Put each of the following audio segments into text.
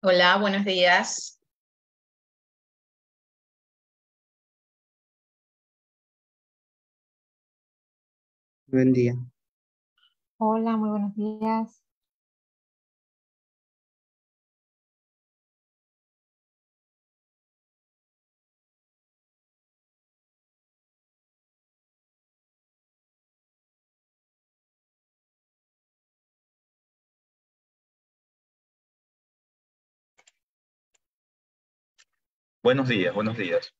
Hola, buenos días. Buen día. Hola, muy buenos días. Buenos días, buenos días.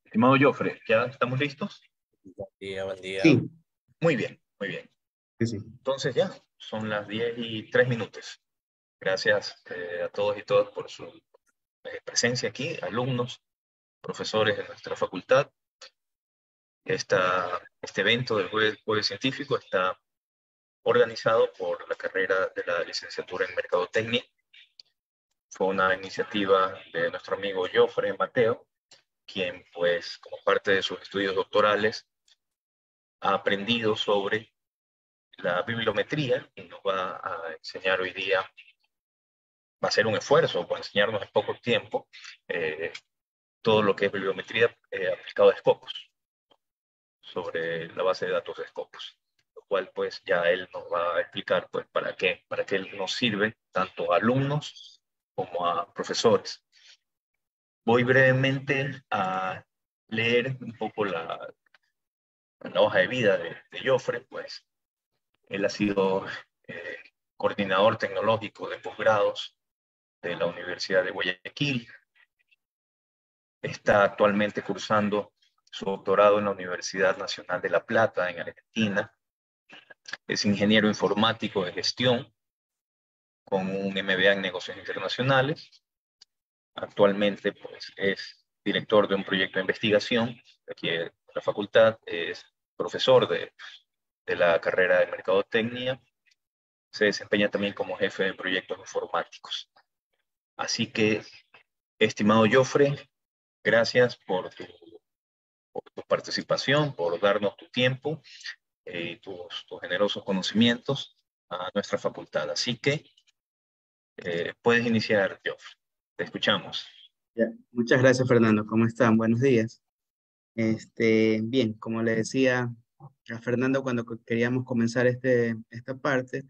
Estimado Jofre, ¿ya estamos listos? Buen día, buen día. Sí, Muy bien, muy bien. sí. Entonces ya, son las 10:03. Gracias a todos y todas por su presencia aquí, alumnos, profesores de nuestra facultad. Este evento del Jueves Científico está organizado por la carrera de la licenciatura en Mercadotecnia. Fue una iniciativa de nuestro amigo Jofre Mateo, quien pues como parte de sus estudios doctorales ha aprendido sobre la bibliometría y nos va a enseñar hoy día, va a ser un esfuerzo para enseñarnos en poco tiempo todo lo que es bibliometría aplicado a Scopus, sobre la base de datos de Scopus, lo cual pues ya él nos va a explicar pues para qué nos sirve tanto a alumnos como a profesores. Voy brevemente a leer un poco la hoja de vida de Jofre, pues él ha sido coordinador tecnológico de posgrados de la Universidad de Guayaquil. Está actualmente cursando su doctorado en la Universidad Nacional de La Plata, en Argentina. Es ingeniero informático de gestión con un MBA en negocios internacionales. Actualmente pues, es director de un proyecto de investigación aquí en la facultad. Es profesor de la carrera de Mercadotecnia. Se desempeña también como jefe de proyectos informáticos. Así que, estimado Jofre, gracias por tu participación, por darnos tu tiempo y tus generosos conocimientos a nuestra facultad. Así que puedes iniciar, Jofre. Te escuchamos. Ya. Muchas gracias, Fernando. ¿Cómo están? Buenos días. Bien, como le decía a Fernando cuando queríamos comenzar esta parte,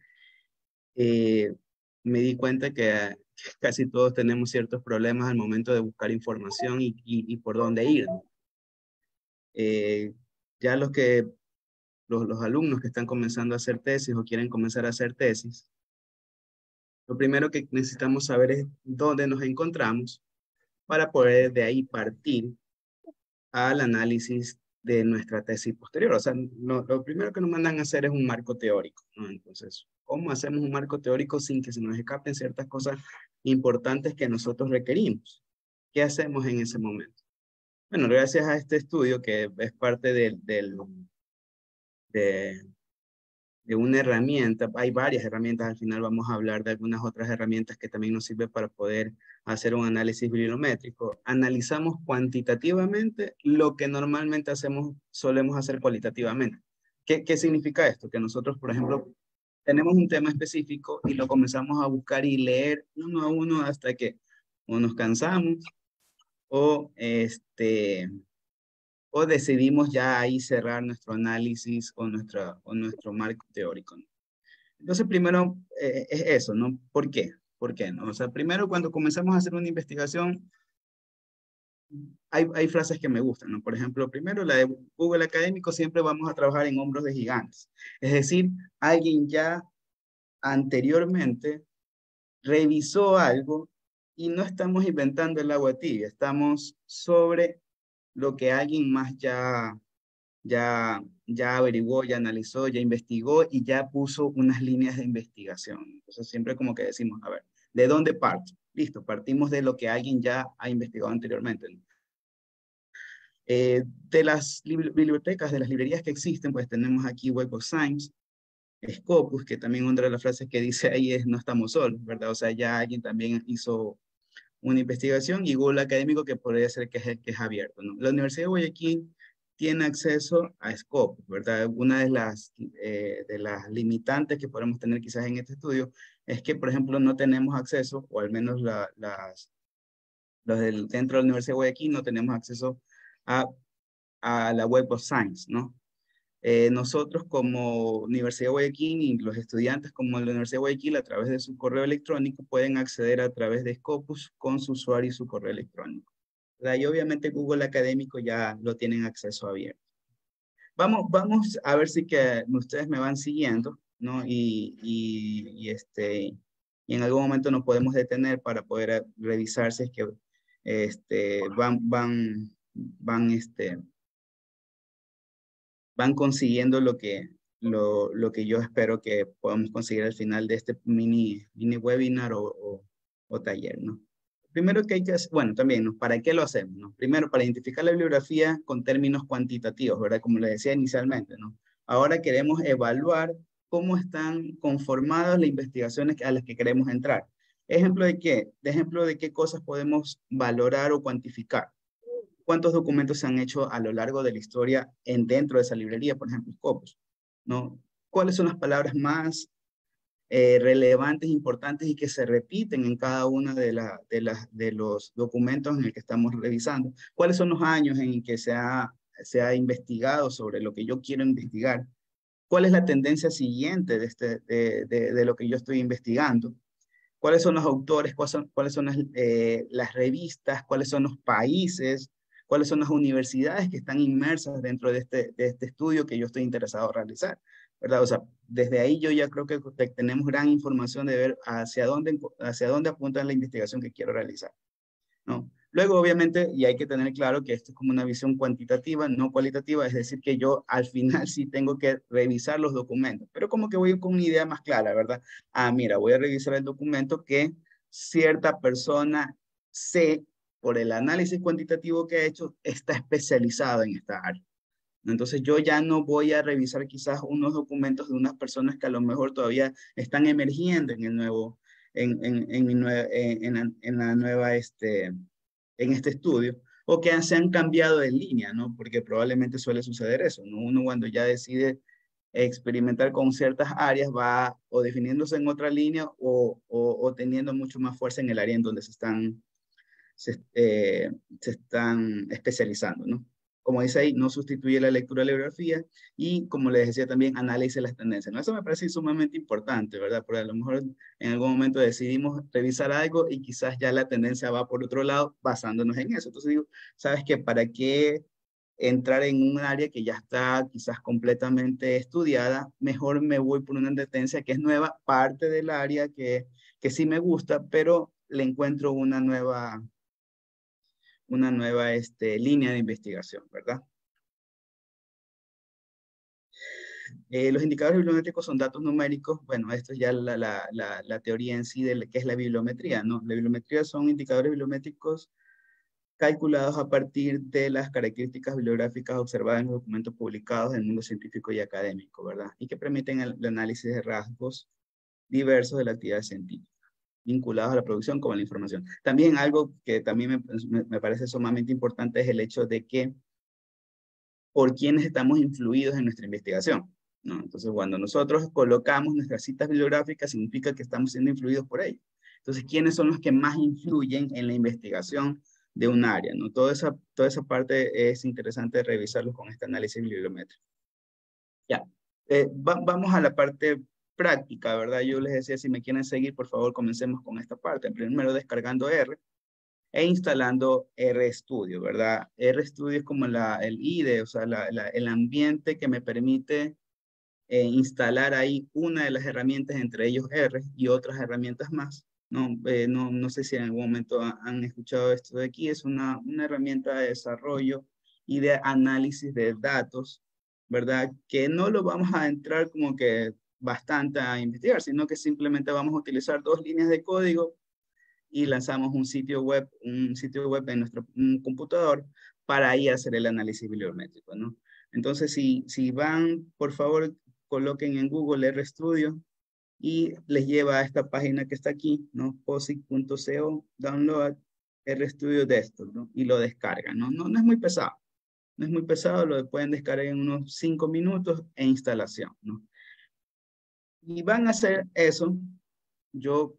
eh, me di cuenta que casi todos tenemos ciertos problemas al momento de buscar información y por dónde ir. Eh, ya los alumnos que están comenzando a hacer tesis o quieren comenzar a hacer tesis, lo primero que necesitamos saber es dónde nos encontramos para poder de ahí partir al análisis de nuestra tesis posterior. O sea, lo primero que nos mandan a hacer es un marco teórico, ¿no? Entonces, ¿cómo hacemos un marco teórico sin que se nos escapen ciertas cosas importantes que nosotros requerimos? ¿Qué hacemos en ese momento? Bueno, gracias a este estudio que es parte de, de una herramienta, hay varias herramientas, al final vamos a hablar de algunas otras herramientas que también nos sirven para poder hacer un análisis bibliométrico. Analizamos cuantitativamente lo que normalmente solemos hacer cualitativamente. ¿Qué significa esto? Que nosotros, por ejemplo, tenemos un tema específico y lo comenzamos a buscar y leer uno a uno hasta que o nos cansamos o o decidimos ya ahí cerrar nuestro análisis o nuestro marco teórico, ¿no? Entonces, primero es eso, ¿no? ¿Por qué? ¿Por qué no? O sea, primero cuando comenzamos a hacer una investigación, hay frases que me gustan, ¿no? Por ejemplo, primero la de Google Académico, siempre vamos a trabajar en hombros de gigantes. Es decir, alguien ya anteriormente revisó algo y no estamos inventando el agua tibia, estamos sobre lo que alguien más ya averiguó, ya analizó, ya investigó y ya puso unas líneas de investigación. Entonces siempre como que decimos, a ver, ¿de dónde parto? Listo, partimos de lo que alguien ya ha investigado anteriormente, ¿no? De las bibliotecas, de las librerías que existen, pues tenemos aquí Web of Science, Scopus, que también una de las frases que dice ahí es no estamos solos, ¿verdad? O sea, ya alguien también hizo una investigación y Google Académico que podría ser que es abierto, ¿no? La Universidad de Guayaquil tiene acceso a Scopus, ¿verdad? Una de las limitantes que podemos tener quizás en este estudio es que, por ejemplo, no tenemos acceso, o al menos los del dentro de la Universidad de Guayaquil no tenemos acceso a, a la Web of Science, ¿no? Nosotros como Universidad de Guayaquil y los estudiantes como la Universidad de Guayaquil a través de su correo electrónico pueden acceder a través de Scopus con su usuario y su correo electrónico, ¿verdad? Y obviamente Google Académico ya lo tienen acceso abierto. Vamos a ver si que ustedes me van siguiendo, ¿no? Y en algún momento nos podemos detener para poder revisar si es que van consiguiendo lo que yo espero que podamos conseguir al final de este mini webinar o taller, ¿no? Primero que hay que hacer, bueno, también, ¿no? ¿Para qué lo hacemos, no? Primero, para identificar la bibliografía con términos cuantitativos, ¿verdad? Como les decía inicialmente, ¿no? Ahora queremos evaluar cómo están conformadas las investigaciones a las que queremos entrar. ¿Ejemplo de qué? De ejemplo de qué cosas podemos valorar o cuantificar. ¿Cuántos documentos se han hecho a lo largo de la historia dentro de esa librería, por ejemplo, Scopus, ¿no? ¿Cuáles son las palabras más relevantes, importantes y que se repiten en cada uno de los documentos en el que estamos revisando? ¿Cuáles son los años en que se ha investigado sobre lo que yo quiero investigar? ¿Cuál es la tendencia siguiente de lo que yo estoy investigando? ¿Cuáles son los autores? ¿Cuáles son las revistas? ¿Cuáles son los países? ¿Cuáles son las universidades que están inmersas dentro de este estudio que yo estoy interesado en realizar? ¿Verdad? O sea, desde ahí yo ya creo que tenemos gran información de ver hacia dónde apunta la investigación que quiero realizar, ¿no? Luego, obviamente, y hay que tener claro que esto es como una visión cuantitativa, no cualitativa, es decir, que yo al final sí tengo que revisar los documentos, pero como que voy con una idea más clara, ¿verdad? Ah, mira, voy a revisar el documento que cierta persona C, por el análisis cuantitativo que ha hecho, está especializado en esta área. Entonces yo ya no voy a revisar quizás unos documentos de unas personas que a lo mejor todavía están emergiendo en el nuevo, en la nueva, en este estudio, o que se han cambiado de línea, ¿no? Porque probablemente suele suceder eso, ¿no? Uno cuando ya decide experimentar con ciertas áreas va o definiéndose en otra línea o teniendo mucho más fuerza en el área en donde se están especializando, ¿no? Como dice ahí, no sustituye la lectura de la bibliografía y, como les decía también, analice las tendencias, ¿no? Eso me parece sumamente importante, ¿verdad? Porque a lo mejor en algún momento decidimos revisar algo y quizás ya la tendencia va por otro lado basándonos en eso. Entonces digo, ¿sabes qué? ¿Para qué entrar en un área que ya está quizás completamente estudiada? Mejor me voy por una tendencia que es nueva, parte del área que sí me gusta, pero le encuentro una nueva línea de investigación, ¿verdad? Los indicadores bibliométricos son datos numéricos. Bueno, esto es ya la teoría en sí de qué es la bibliometría, ¿no? La bibliometría son indicadores bibliométricos calculados a partir de las características bibliográficas observadas en los documentos publicados en el mundo científico y académico, ¿verdad? Y que permiten el análisis de rasgos diversos de la actividad científica, vinculados a la producción como a la información. También algo que también me parece sumamente importante es el hecho de que por quienes estamos influidos en nuestra investigación, ¿no? Entonces, cuando nosotros colocamos nuestras citas bibliográficas, significa que estamos siendo influidos por ellos. Entonces, ¿quiénes son los que más influyen en la investigación de un área, ¿no? Toda esa parte es interesante revisarlo con este análisis bibliométrico. Ya, vamos a la parte práctica, ¿verdad? Yo les decía, si me quieren seguir, por favor, comencemos con esta parte. Primero, descargando R e instalando RStudio, ¿verdad? RStudio es como el IDE, o sea, el ambiente que me permite instalar ahí una de las herramientas, entre ellos R y otras herramientas más. No sé si en algún momento han escuchado esto de aquí. Es una herramienta de desarrollo y de análisis de datos, ¿verdad? Que no lo vamos a entrar como que bastante a investigar, sino que simplemente vamos a utilizar 2 líneas de código y lanzamos un sitio web en nuestro computador para ahí hacer el análisis bibliométrico, ¿no? Entonces, si van, por favor, coloquen en Google RStudio y les lleva a esta página que está aquí, ¿no? POSIX.co, download RStudio Desktop, ¿no? Y lo descargan, ¿no? No es muy pesado. No es muy pesado, lo pueden descargar en unos 5 minutos e instalación, ¿no? Y van a hacer eso yo,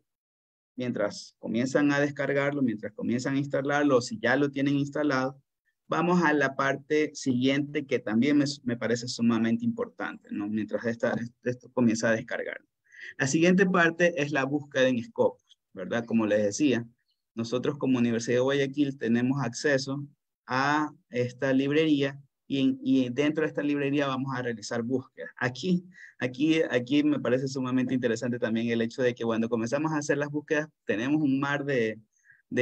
mientras comienzan a descargarlo, mientras comienzan a instalarlo, si ya lo tienen instalado, vamos a la parte siguiente que también me parece sumamente importante, ¿no? Mientras esto comienza a descargar. La siguiente parte es la búsqueda en Scopus, ¿verdad? Como les decía, nosotros como Universidad de Guayaquil tenemos acceso a esta librería y dentro de esta librería vamos a realizar búsquedas. Aquí me parece sumamente interesante también el hecho de que cuando comenzamos a hacer las búsquedas tenemos un mar de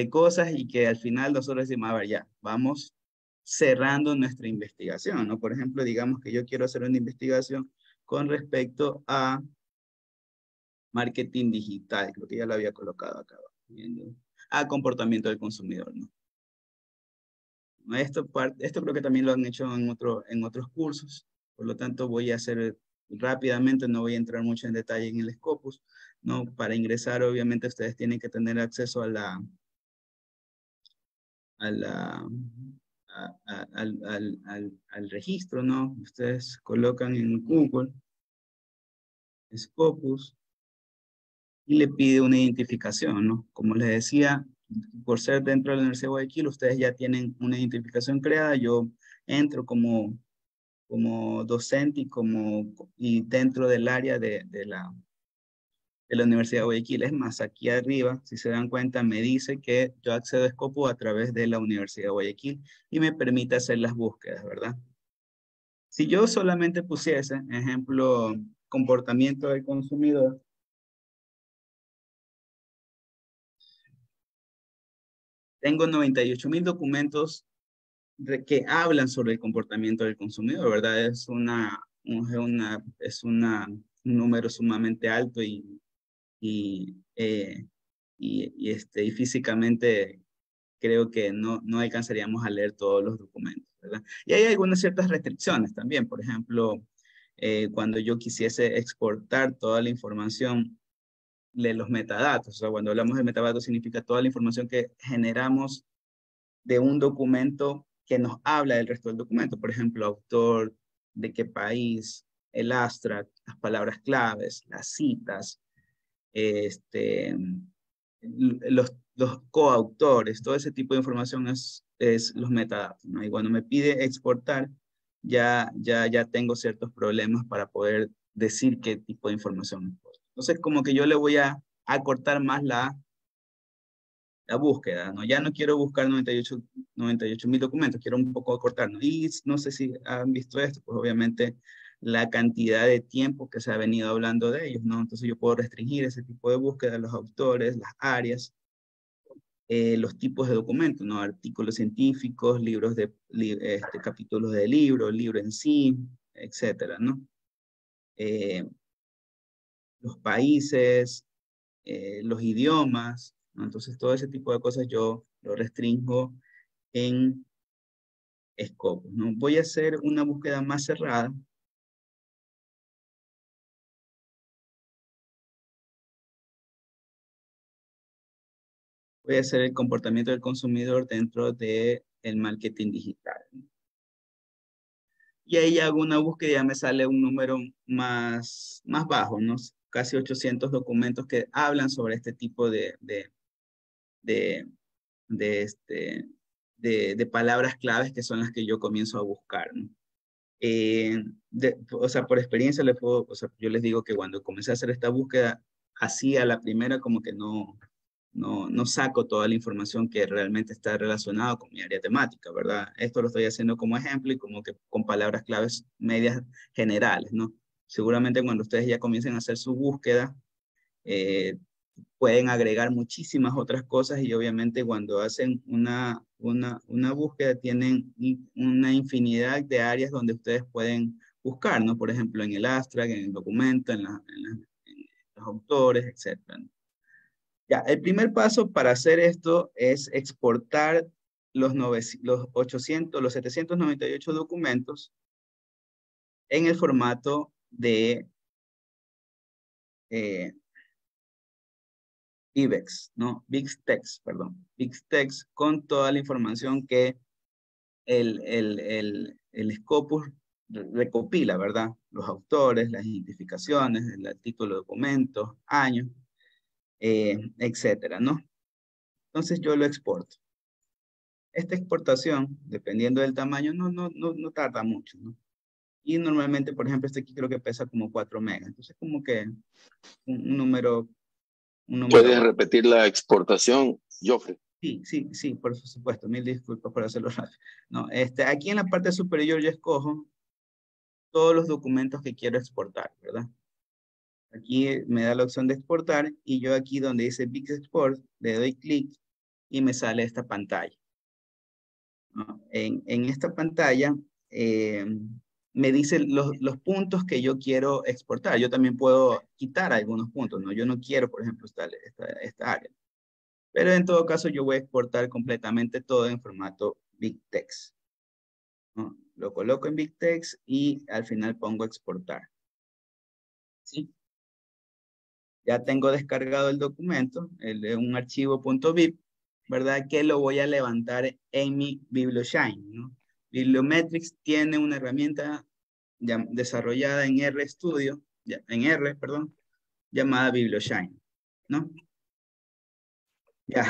cosas y que al final nosotros decimos, a ver, ya, vamos cerrando nuestra investigación, ¿no? Por ejemplo, digamos que yo quiero hacer una investigación con respecto a marketing digital, creo que ya lo había colocado acá, viendo, a comportamiento del consumidor, ¿no? Esto creo que también lo han hecho en otros cursos, por lo tanto voy a hacer rápidamente, no voy a entrar mucho en detalle en el Scopus, ¿no? Para ingresar, obviamente, ustedes tienen que tener acceso a la, al registro, ¿no? Ustedes colocan en Google Scopus y le pide una identificación, ¿no? Como les decía, por ser dentro de la Universidad de Guayaquil, ustedes ya tienen una identificación creada. Yo entro como docente y dentro del área de la Universidad de Guayaquil. Es más, aquí arriba, si se dan cuenta, me dice que yo accedo a Scopus a través de la Universidad de Guayaquil y me permite hacer las búsquedas, ¿verdad? Si yo solamente pusiese, ejemplo, comportamiento del consumidor, tengo 98,000 documentos que hablan sobre el comportamiento del consumidor, ¿verdad? Un número sumamente alto y, eh, y físicamente creo que no alcanzaríamos a leer todos los documentos, ¿verdad? Y hay algunas ciertas restricciones también, por ejemplo, cuando yo quisiese exportar toda la información de los metadatos, o sea, cuando hablamos de metadatos significa toda la información que generamos de un documento que nos habla del resto del documento, por ejemplo, autor, de qué país, el abstract, las palabras claves, las citas, los coautores, todo ese tipo de información es los metadatos, ¿no? Y cuando me pide exportar, ya tengo ciertos problemas para poder decir qué tipo de información exporto. Entonces, como que yo le voy a acortar más la búsqueda, ¿no? Ya no quiero buscar 98,000 documentos, quiero un poco acortar, ¿no? Y no sé si han visto esto, pues obviamente la cantidad de tiempo que se ha venido hablando de ellos, ¿no? Entonces yo puedo restringir ese tipo de búsqueda, los autores, las áreas, los tipos de documentos, ¿no? Artículos científicos, capítulos de libro, el libro en sí, etcétera, ¿no? Eh, los países, los idiomas, ¿no? Entonces todo ese tipo de cosas yo lo restringo en Scopus, ¿no? Voy a hacer una búsqueda más cerrada. Voy a hacer el comportamiento del consumidor dentro del marketing digital, ¿no? Y ahí hago una búsqueda y ya me sale un número más bajo, ¿no? Casi 800 documentos que hablan sobre este tipo de, de palabras claves que son las que yo comienzo a buscar, ¿no? O sea, por experiencia o sea, yo les digo que cuando comencé a hacer esta búsqueda, así a la primera como que no saco toda la información que realmente está relacionada con mi área temática, ¿verdad? Esto lo estoy haciendo como ejemplo y como que con palabras claves medias generales, ¿no? Seguramente cuando ustedes ya comiencen a hacer su búsqueda, eh, pueden agregar muchísimas otras cosas y obviamente cuando hacen una búsqueda tienen una infinidad de áreas donde ustedes pueden buscar, ¿no? Por ejemplo, en el abstract, en el documento, en los autores, etcétera, ¿no? Ya, el primer paso para hacer esto es exportar los 798 documentos en el formato de eh, IBEX, ¿no? BigText, perdón. BigText con toda la información que el Scopus recopila, ¿verdad? Los autores, las identificaciones, el título de documentos, años. etcétera, ¿no? Entonces yo lo exporto. Esta exportación, dependiendo del tamaño, no tarda mucho, ¿no? Y normalmente, por ejemplo, este aquí creo que pesa como 4 megas. Entonces, como que un número ¿Puedes bajo. repetir la exportación, Joffrey? Sí, por supuesto. Mil disculpas por hacerlo rápido. No, aquí en la parte superior yo escojo todos los documentos que quiero exportar, ¿verdad? Aquí me da la opción de exportar y yo aquí donde dice Big Export, le doy clic y me sale esta pantalla, ¿no? En esta pantalla me dice los puntos que yo quiero exportar. Yo también puedo quitar algunos puntos, ¿no? Yo no quiero, por ejemplo, esta área. Pero en todo caso yo voy a exportar completamente todo en formato BigText, ¿no? Lo coloco en BigText y al final pongo exportar. ¿Sí? Ya tengo descargado el documento, un archivo .bib, ¿verdad? Que lo voy a levantar en mi BiblioShine, ¿no? Bibliometrics tiene una herramienta desarrollada en RStudio, perdón, llamada BiblioShine, ¿no? Ya,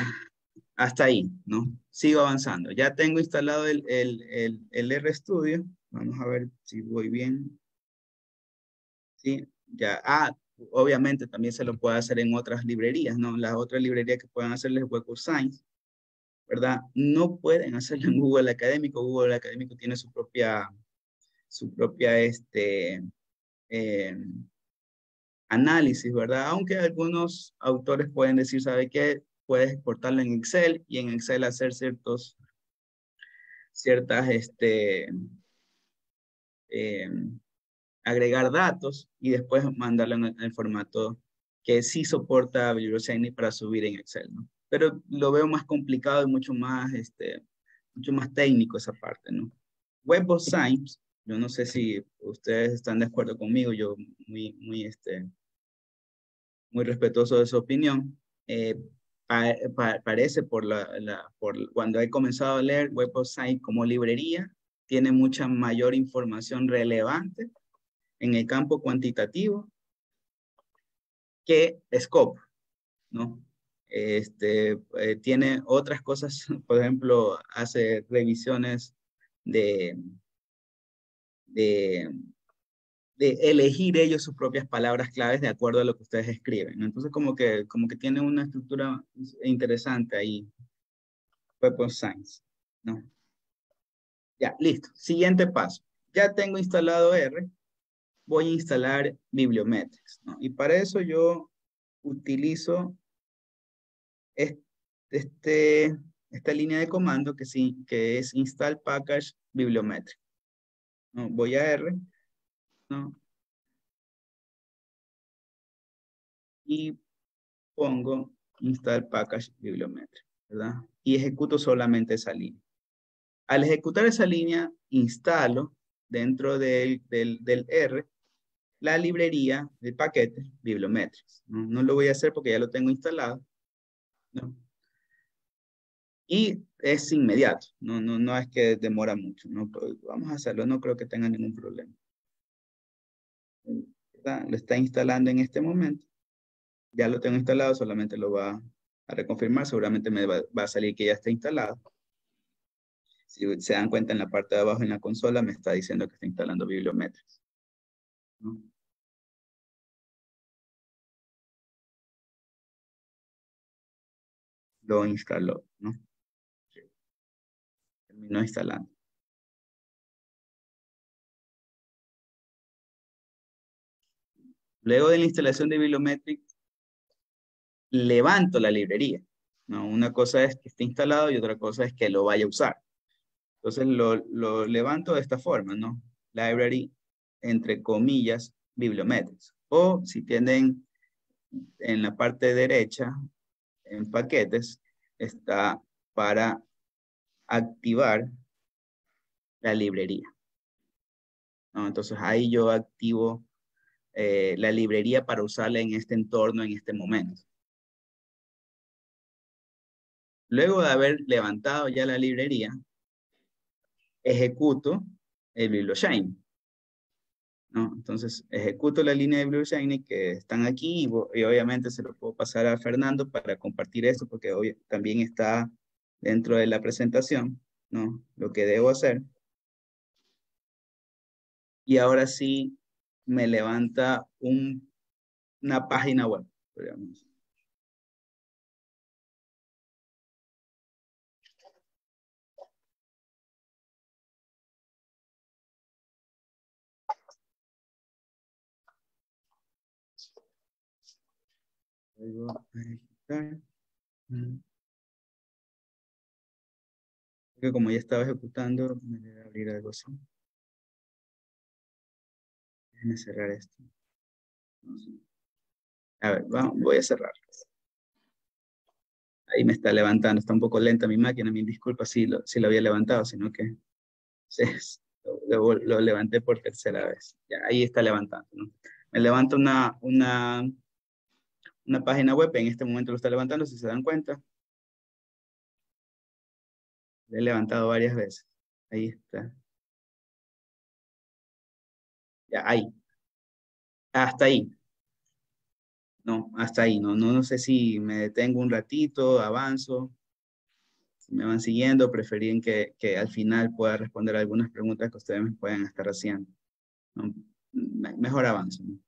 hasta ahí, ¿no? Sigo avanzando. Ya tengo instalado el RStudio. Vamos a ver si voy bien. Sí, ya. Obviamente también se lo puede hacer en otras librerías, ¿no? Las otras librerías que puedan hacerles Web of Science, ¿verdad? No pueden hacerlo en Google Académico. Google Académico tiene su propia eh, análisis, ¿verdad? Aunque algunos autores pueden decir, ¿sabe qué? Puedes exportarlo en Excel y en Excel hacer ciertas, eh, agregar datos y después mandarlo en el formato que sí soporta BiblioShiny para subir en Excel, ¿no? Pero lo veo más complicado y mucho más técnico esa parte, ¿no? Web of Science, yo no sé si ustedes están de acuerdo conmigo, yo muy respetuoso de su opinión. Parece cuando he comenzado a leer Web of Science como librería, tiene mucha mayor información relevante en el campo cuantitativo que Scope, ¿no? Tiene otras cosas, por ejemplo, hace revisiones de, de, de elegir ellos sus propias palabras claves de acuerdo a lo que ustedes escriben, ¿no? Entonces, como que tiene una estructura interesante ahí, Web of Science, ¿no? Ya, listo. Siguiente paso. Ya tengo instalado R, voy a instalar Bibliometrics, ¿no? Y para eso yo utilizo esta línea de comando que es install package bibliometric, ¿no? Voy a R, ¿no? Y pongo install package bibliometric, ¿verdad? Y ejecuto solamente esa línea. Al ejecutar esa línea, instalo dentro del R la librería de paquetes bibliometrics, ¿no? No lo voy a hacer porque ya lo tengo instalado, ¿no? Y es inmediato, no es que demora mucho, ¿no? Pues vamos a hacerlo, no creo que tenga ningún problema. Lo está instalando en este momento. Ya lo tengo instalado, solamente lo va a reconfirmar. Seguramente me va a salir que ya está instalado. Si se dan cuenta en la parte de abajo en la consola, me está diciendo que está instalando Bibliometrics, ¿no? Lo instaló, ¿no? Terminó instalando. Luego de la instalación de Bibliometrics, levanto la librería, ¿no? Una cosa es que esté instalado y otra cosa es que lo vaya a usar. Entonces lo levanto de esta forma, ¿no? Library, entre comillas, Bibliometrics. O si tienen en la parte derecha, en paquetes, está para activar la librería, ¿no? Entonces ahí yo activo la librería para usarla en este entorno, en este momento. Luego de haber levantado ya la librería, ejecuto el BiblioShine. ¿no? Entonces, ejecuto la línea de Blue Shiny que están aquí y obviamente se lo puedo pasar a Fernando para compartir esto porque hoy también está dentro de la presentación, ¿no? Lo que debo hacer. Y ahora sí me levanta una página web, digamos. Vuelvo a ejecutar. Porque como ya estaba ejecutando, me debe abrir algo así. Déjenme cerrar esto. A ver, voy a cerrar. Ahí me está levantando. Está un poco lenta mi máquina. Mil disculpas si lo había levantado, sino que lo levanté por tercera vez. Ya, ahí está levantando, ¿no? Me levanta una página web. En este momento lo está levantando, si se dan cuenta. Lo he levantado varias veces. Ahí está. Ya, ahí. Hasta ahí. No, hasta ahí. No sé si me detengo un ratito, avanzo. Si me van siguiendo, preferían que al final pueda responder algunas preguntas que ustedes me puedan estar haciendo, ¿no? Mejor avanzo, ¿no?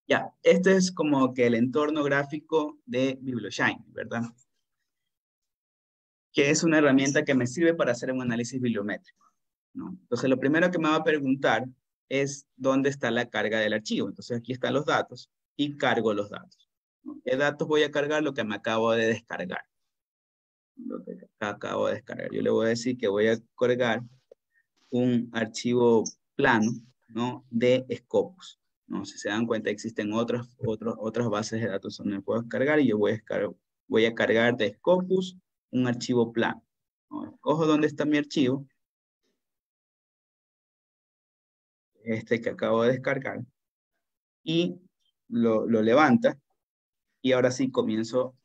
Ya, este es como que el entorno gráfico de BiblioShiny, ¿verdad? Que es una herramienta que me sirve para hacer un análisis bibliométrico, ¿no? Entonces, lo primero que me va a preguntar es dónde está la carga del archivo. Entonces, aquí están los datos y cargo los datos, ¿no? ¿Qué datos voy a cargar? Lo que me acabo de descargar. Lo que acabo de descargar. Yo le voy a decir que voy a cargar un archivo plano, ¿no? De Scopus, ¿no? Si se dan cuenta, existen otras bases de datos donde puedo descargar y yo voy a cargar de Scopus un archivo plano, ¿no? Escojo dónde está mi archivo, este que acabo de descargar, y lo levanta, y ahora sí comienzo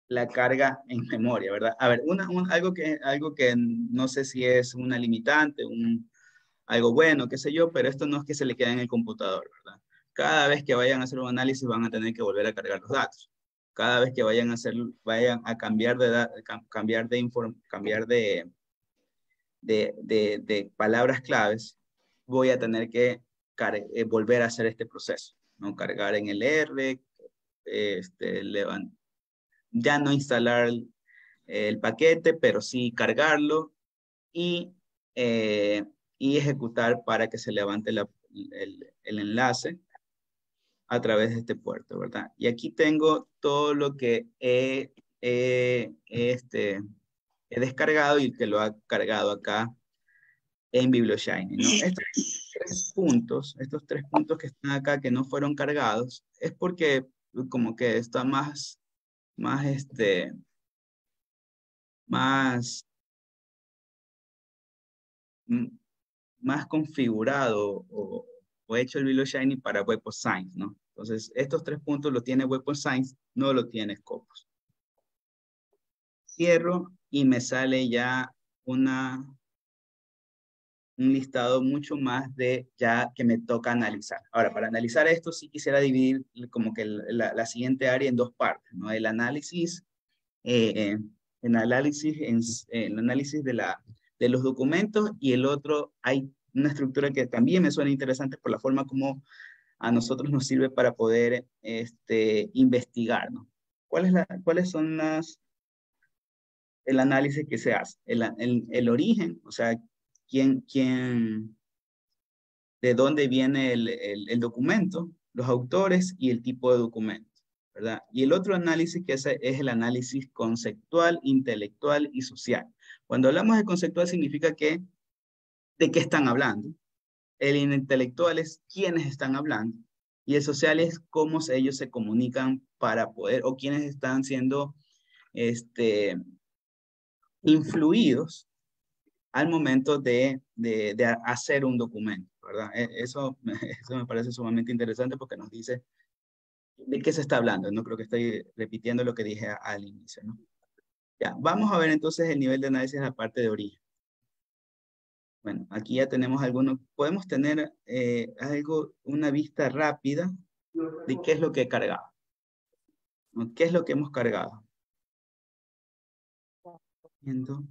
la carga en memoria, ¿verdad? A ver, algo que no sé si es una limitante, algo bueno, qué sé yo, pero esto no es que se le quede en el computador, ¿verdad? Cada vez que vayan a hacer un análisis van a tener que volver a cargar los datos. Cada vez que vayan a cambiar de palabras claves, voy a tener que volver a hacer este proceso, ¿no? Cargar en el R, ya no instalar el paquete, pero sí cargarlo y, eh, y ejecutar para que se levante el enlace a través de este puerto, ¿verdad? Y aquí tengo todo lo que he descargado y que lo ha cargado acá en BiblioShiny, ¿no? Estos tres puntos que están acá que no fueron cargados es porque como que está más, mm, más configurado o hecho el BiblioShiny para Web of Science, ¿no? Entonces, estos tres puntos lo tiene Web of Science, no lo tiene Scopus. Cierro y me sale ya un listado mucho más de ya que me toca analizar. Ahora, para analizar esto sí quisiera dividir como que la siguiente área en dos partes, ¿no? El análisis el análisis de los documentos y el otro, hay una estructura que también me suena interesante por la forma como a nosotros nos sirve para poder investigar, ¿no? ¿Cuáles son el análisis que se hace? El origen, o sea, de dónde viene el documento, los autores y el tipo de documento, ¿verdad? Y el otro análisis que es el análisis conceptual, intelectual y social. Cuando hablamos de conceptual significa que de qué están hablando. El intelectual es quiénes están hablando. Y el social es cómo ellos se comunican para poder, o quiénes están siendo influidos al momento de hacer un documento, ¿verdad? Eso me parece sumamente interesante porque nos dice de qué se está hablando. No creo que estoy repitiendo lo que dije al inicio, ¿no? Ya, vamos a ver entonces el nivel de análisis en la parte de origen. Bueno, aquí ya tenemos algunos, podemos tener una vista rápida de qué es lo que he cargado, ¿no? ¿Qué es lo que hemos cargado? Entonces,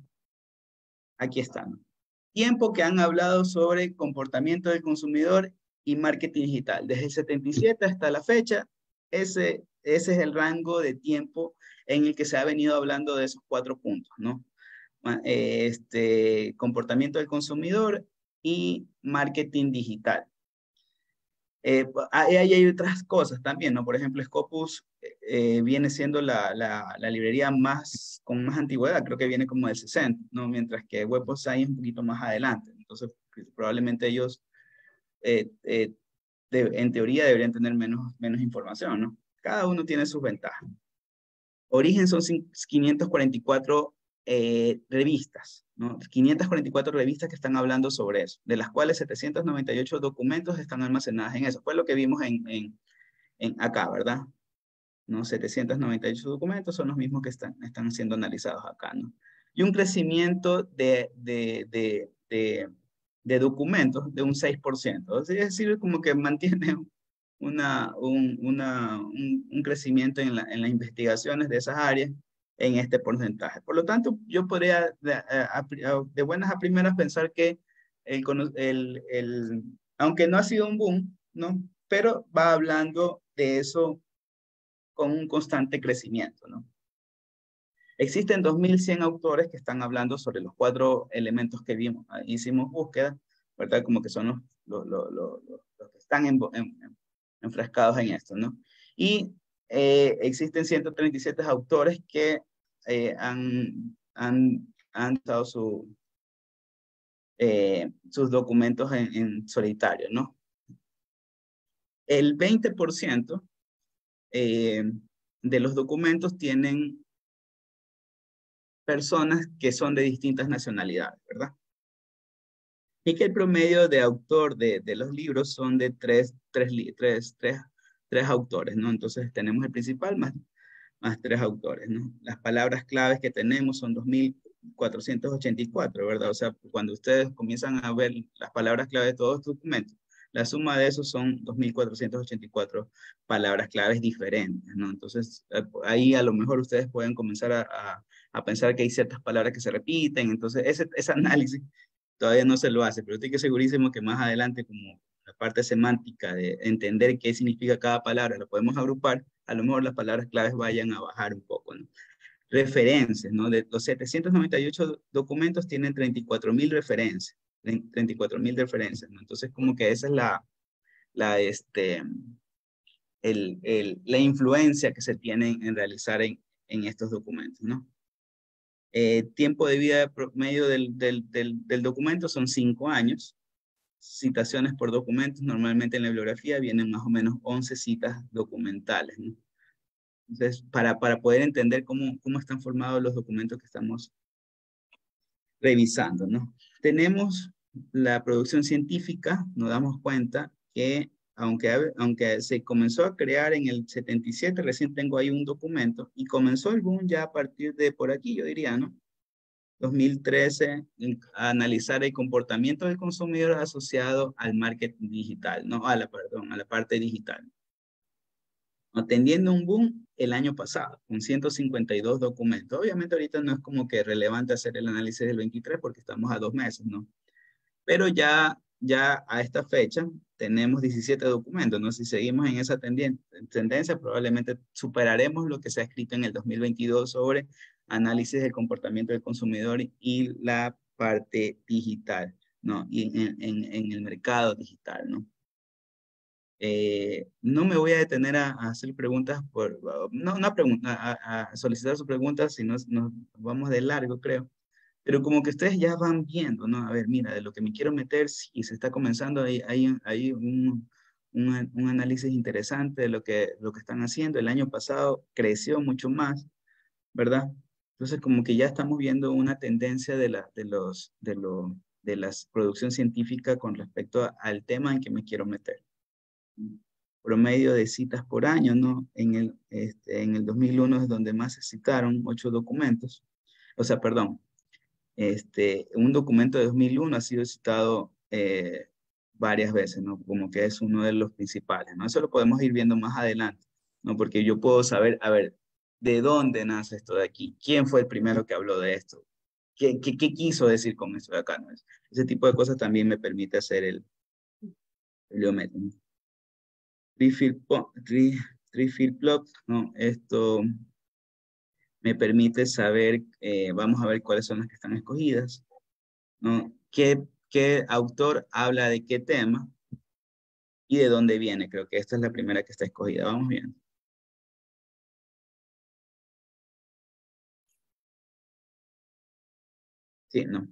aquí están. Tiempo que han hablado sobre comportamiento del consumidor y marketing digital. Desde el 77 hasta la fecha, ese es el rango de tiempo en el que se ha venido hablando de esos 4 puntos, ¿no? Comportamiento del consumidor y marketing digital. Ahí hay otras cosas también, ¿no? Por ejemplo, Scopus viene siendo la librería con más antigüedad, creo que viene como del 60, ¿no? Mientras que Web of Science es un poquito más adelante. Entonces, probablemente ellos, en teoría, deberían tener menos información, ¿no? Cada uno tiene sus ventajas. Origen son 544 revistas, ¿no? 544 revistas que están hablando sobre eso, de las cuales 798 documentos están almacenados en eso. Fue lo que vimos acá, ¿verdad? ¿No? 798 documentos son los mismos que están siendo analizados acá, ¿no? Y un crecimiento de documentos de un 6%. Es decir, como que mantiene un crecimiento en las investigaciones de esas áreas en este porcentaje. Por lo tanto, yo podría de buenas a primeras pensar que aunque no ha sido un boom, ¿no? Pero va hablando de eso con un constante crecimiento, ¿no? Existen 2100 autores que están hablando sobre los 4 elementos que vimos. Hicimos búsqueda, ¿verdad? Como que son los que están enfrascados en esto, ¿no? Y existen 137 autores que han dado sus documentos en solitario, ¿no? El 20% de los documentos tienen personas que son de distintas nacionalidades, ¿verdad? Y que el promedio de autor de los libros son de tres autores, ¿no? Entonces tenemos el principal más 3 autores, ¿no? Las palabras claves que tenemos son 2484, ¿verdad? O sea, cuando ustedes comienzan a ver las palabras claves de todos los documentos, la suma de esos son 2484 palabras claves diferentes, ¿no? Entonces, ahí a lo mejor ustedes pueden comenzar a pensar que hay ciertas palabras que se repiten, entonces ese análisis todavía no se lo hace, pero estoy segurísimo que más adelante, como la parte semántica de entender qué significa cada palabra, lo podemos agrupar, a lo mejor las palabras claves vayan a bajar un poco, ¿no? Referencias, ¿no? De los 798 documentos tienen 34,000 referencias, 34,000 referencias, ¿no? Entonces, como que esa es la influencia que se tiene en realizar en estos documentos, ¿no? Tiempo de vida promedio del documento son 5 años. Citaciones por documentos, normalmente en la bibliografía vienen más o menos 11 citas documentales, ¿no? Entonces, para poder entender cómo están formados los documentos que estamos revisando, ¿no? Tenemos la producción científica, nos damos cuenta que aunque se comenzó a crear en el 77, recién tengo ahí un documento, y comenzó el boom ya a partir de por aquí, yo diría, ¿no? 2013, a analizar el comportamiento del consumidor asociado al marketing digital, ¿no? A la parte digital. Atendiendo un boom el año pasado, con 152 documentos. Obviamente ahorita no es como que relevante hacer el análisis del 23 porque estamos a 2 meses, ¿no? Pero ya a esta fecha tenemos 17 documentos, ¿no? Si seguimos en esa tendencia, probablemente superaremos lo que se ha escrito en el 2022 sobre análisis del comportamiento del consumidor y la parte digital, ¿no? Y en el mercado digital, ¿no? No me voy a detener a hacer preguntas a solicitar sus preguntas, si nos vamos de largo, creo. Pero como que ustedes ya van viendo, ¿no? A ver, mira, de lo que me quiero meter, si se está comenzando, hay un análisis interesante de lo que están haciendo. El año pasado creció mucho más, ¿verdad? Entonces, como que ya estamos viendo una tendencia de la producción científica con respecto al tema en que me quiero meter. Promedio de citas por año, ¿no? En el 2001 es donde más se citaron 8 documentos. O sea, perdón, Un documento de 2001 ha sido citado varias veces, ¿no? Como que es uno de los principales, ¿no? Eso lo podemos ir viendo más adelante, ¿no? Porque yo puedo saber, a ver, ¿de dónde nace esto de aquí? ¿Quién fue el primero que habló de esto? ¿Qué quiso decir con esto de acá? ¿No? Ese tipo de cosas también me permite hacer el bibliometría. Tree-field plot, ¿no? Esto me permite saber, vamos a ver cuáles son las que están escogidas, ¿no? ¿Qué autor habla de qué tema y de dónde viene? Creo que esta es la primera que está escogida. Vamos bien. Sí, no.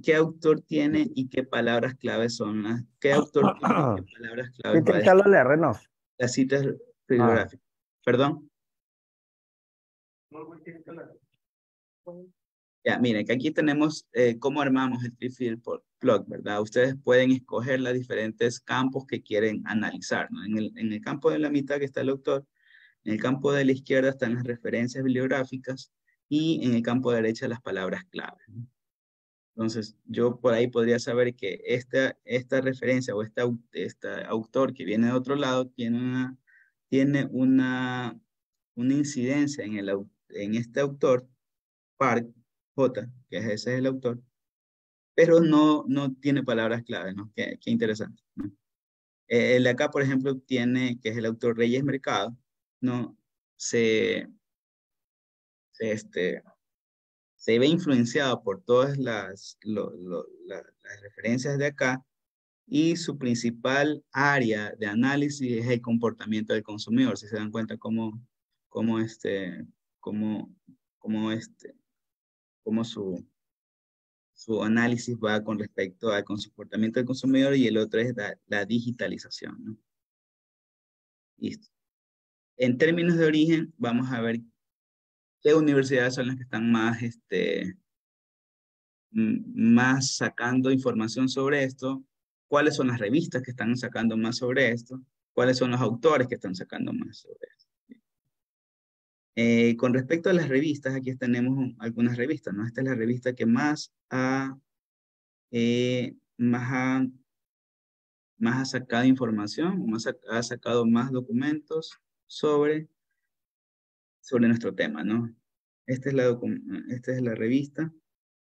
¿Qué autor tiene y qué palabras claves son las? ¿Qué autor tiene y qué palabras claves va a Tienes que leer, ¿no? las citas bibliográficas? ¿Perdón? Ya, miren, que aquí tenemos cómo armamos el tree-field plot, ¿verdad? Ustedes pueden escoger los diferentes campos que quieren analizar, ¿no? En el campo de la mitad que está el autor, en el campo de la izquierda están las referencias bibliográficas y en el campo de derecha las palabras clave, ¿no? Entonces, yo por ahí podría saber que esta referencia o este autor que viene de otro lado tiene una incidencia en este autor, Park, J, que ese es el autor, pero no tiene palabras clave, ¿no? Qué interesante, ¿no? El de acá, por ejemplo, que es el autor Reyes Mercado, ¿no? Se, se, este, se ve influenciado por todas las referencias de acá y su principal área de análisis es el comportamiento del consumidor. Si se dan cuenta cómo, este, cómo, cómo, este, cómo su análisis va con respecto al comportamiento del consumidor y el otro es la digitalización, ¿no? Listo. En términos de origen, vamos a ver qué universidades son las que están más sacando información sobre esto, cuáles son las revistas que están sacando más sobre esto, cuáles son los autores que están sacando más sobre esto. Con respecto a las revistas, aquí tenemos algunas revistas, ¿no? Esta es la revista que más ha sacado información, ha sacado más documentos sobre nuestro tema, ¿no? Esta es la revista,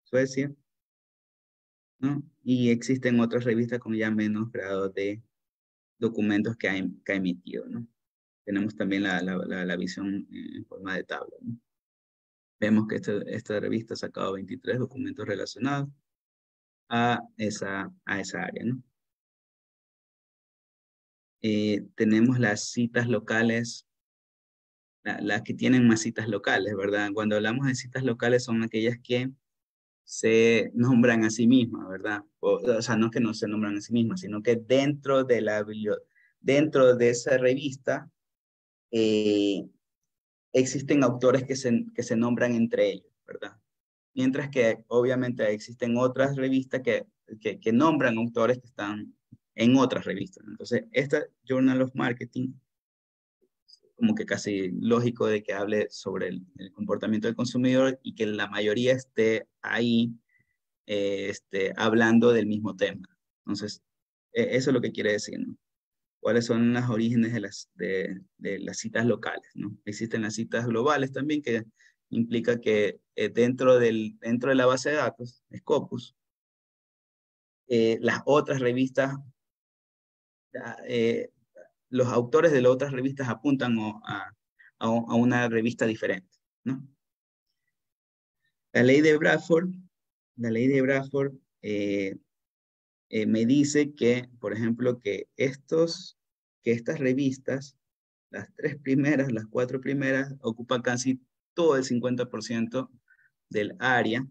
Suecia, ¿no? Y existen otras revistas con ya menos grado de documentos que ha emitido, ¿no? Tenemos también la visión en forma de tabla, ¿no? Vemos que esta revista ha sacado 23 documentos relacionados a esa área, ¿no? Tenemos las citas locales, las que tienen más citas locales, ¿verdad? Cuando hablamos de citas locales son aquellas que se nombran a sí mismas, ¿verdad? O sea, no que no se nombran a sí mismas, sino que dentro de esa revista existen autores que se nombran entre ellos, ¿verdad? Mientras que obviamente existen otras revistas que nombran autores que están en otras revistas, ¿no? Entonces, esta Journal of Marketing, como que casi lógico de que hable sobre el comportamiento del consumidor y que la mayoría esté ahí hablando del mismo tema. Entonces, eso es lo que quiere decir, ¿no? ¿Cuáles son los orígenes de las citas locales, ¿no? Existen las citas globales también, que implica que dentro de la base de datos, Scopus, las otras revistas, eh, los autores de las otras revistas apuntan a una revista diferente, ¿no? La ley de Bradford me dice que, por ejemplo, que estas revistas, las 3 primeras, las 4 primeras, ocupan casi todo el 50% del área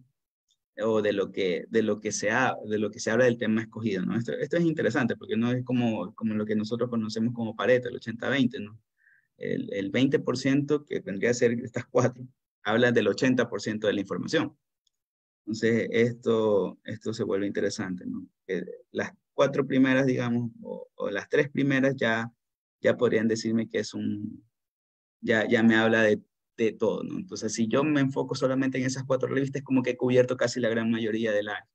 o de lo que se habla del tema escogido, ¿no? Esto es interesante porque no es como lo que nosotros conocemos como Pareto, el 80-20, ¿no? El 20% que vendría a ser estas 4, habla del 80% de la información. Entonces, esto se vuelve interesante, ¿no? Que las 4 primeras, digamos, o las 3 primeras ya podrían decirme que es ya me habla de todo, ¿no? Entonces, si yo me enfoco solamente en esas 4 revistas, es como que he cubierto casi la gran mayoría del área.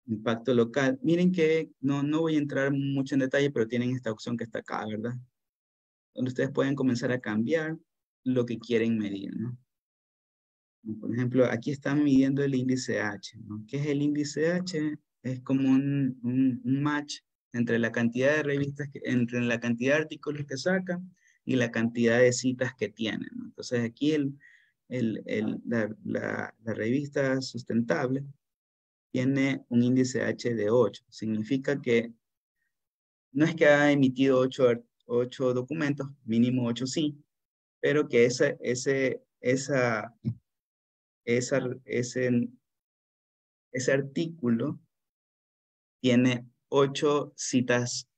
Impacto local. Miren que no voy a entrar mucho en detalle, pero tienen esta opción que está acá, ¿verdad? Donde ustedes pueden comenzar a cambiar lo que quieren medir, ¿no? Por ejemplo, aquí están midiendo el índice H, ¿no? ¿Qué es el índice H? Es como un match entre la cantidad de revistas, entre la cantidad de artículos que sacan y la cantidad de citas que tienen, ¿no? Entonces aquí la revista sustentable tiene un índice H de 8. Significa que no es que ha emitido 8 documentos, mínimo 8 sí, pero que ese artículo tiene 8 citas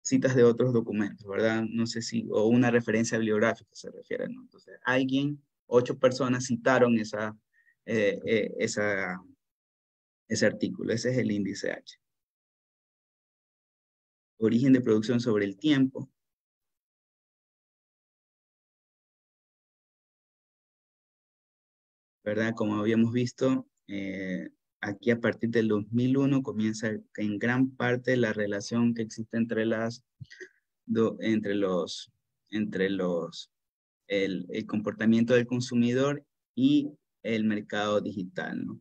citas de otros documentos, ¿verdad? No sé si, o una referencia bibliográfica se refiere, ¿no? Entonces, 8 personas citaron ese artículo, ese es el índice H. Origen de producción sobre el tiempo. ¿Verdad? Como habíamos visto, aquí a partir del 2001 comienza en gran parte la relación que existe entre el comportamiento del consumidor y el mercado digital, ¿no?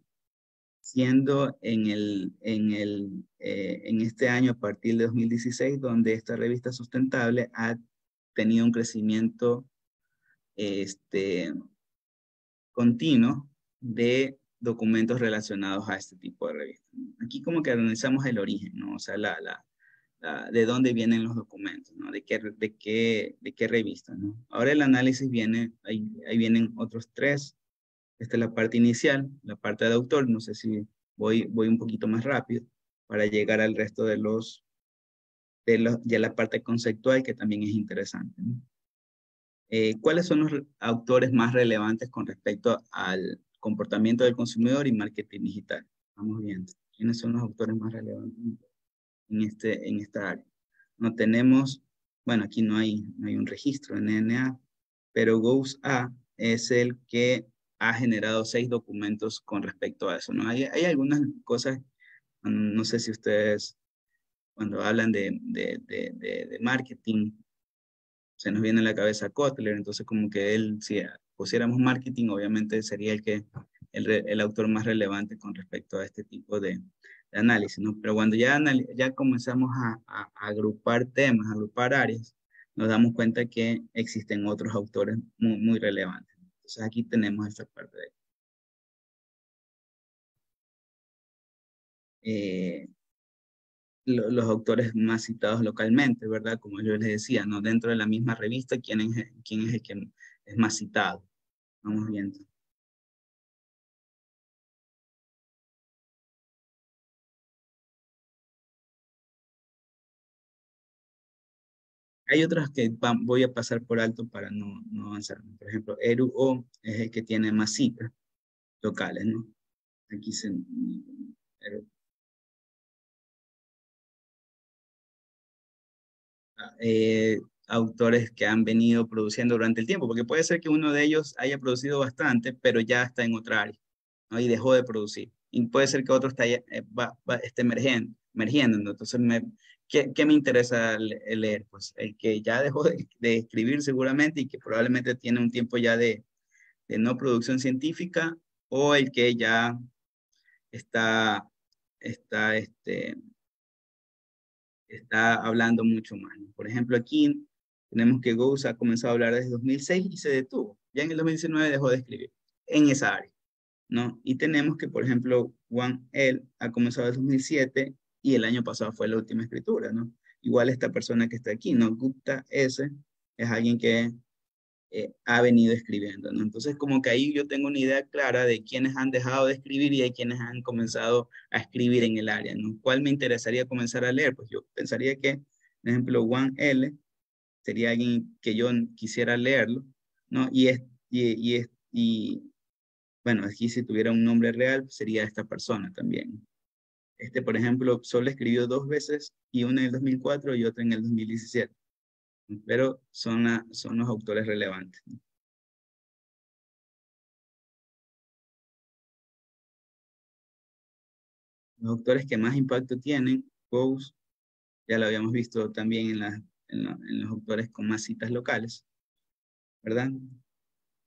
Siendo en este año, a partir de 2016, donde esta revista sustentable ha tenido un crecimiento continuo de documentos relacionados a este tipo de revistas. Aquí como que analizamos el origen, ¿no? O sea, de dónde vienen los documentos, ¿no? De qué revista, ¿no? Ahora el análisis viene, ahí vienen otros 3. Esta es la parte inicial, la parte de autor. No sé si voy un poquito más rápido para llegar al resto ya la parte conceptual, que también es interesante, ¿no? ¿Cuáles son los autores más relevantes con respecto al comportamiento del consumidor y marketing digital? Vamos viendo. ¿Quiénes son los autores más relevantes en esta área? No tenemos, bueno, aquí no hay un registro en NNA, pero GOES-A es el que ha generado 6 documentos con respecto a eso, ¿no? Hay algunas cosas, no sé si ustedes, cuando hablan de marketing, se nos viene a la cabeza Kotler. Entonces como que él, si pusiéramos marketing, obviamente sería el autor más relevante con respecto a este tipo de análisis, ¿no? Pero cuando ya comenzamos a agrupar temas, a agrupar áreas, nos damos cuenta que existen otros autores muy relevantes. Entonces aquí tenemos esta parte los autores más citados localmente, ¿verdad? Como yo les decía, ¿no? Dentro de la misma revista, quién es el que es más citado. Vamos viendo. Hay otras que voy a pasar por alto para no avanzar. Por ejemplo, ERU-O es el que tiene más citas locales, ¿no? Aquí autores que han venido produciendo durante el tiempo, porque puede ser que uno de ellos haya producido bastante, pero ya está en otra área, ¿no? Y dejó de producir. Y puede ser que otro esté emergiendo, ¿no? Entonces, ¿qué me interesa leer? Pues el que ya dejó de escribir seguramente y que probablemente tiene un tiempo ya de no producción científica, o el que ya está, está, este, está hablando mucho más, ¿no? Por ejemplo, aquí tenemos que Ghost ha comenzado a hablar desde 2006 y se detuvo. Ya en el 2019 dejó de escribir en esa área, ¿no? Y tenemos que, por ejemplo, Wang El ha comenzado en 2007 y el año pasado fue la última escritura, ¿no? Igual esta persona que está aquí, ¿no? Gupta S. es alguien que ha venido escribiendo, ¿no? Entonces, como que ahí yo tengo una idea clara de quiénes han dejado de escribir y de quiénes han comenzado a escribir en el área, ¿no? ¿Cuál me interesaría comenzar a leer? Pues yo pensaría que, por ejemplo, Juan L. sería alguien que yo quisiera leerlo, ¿no? Y bueno, aquí si tuviera un nombre real, sería esta persona también. Este, por ejemplo, solo escribió 2 veces, y una en el 2004 y otra en el 2017. Pero son los autores relevantes. Los autores que más impacto tienen, Bowes, ya lo habíamos visto también en los autores con más citas locales, ¿verdad?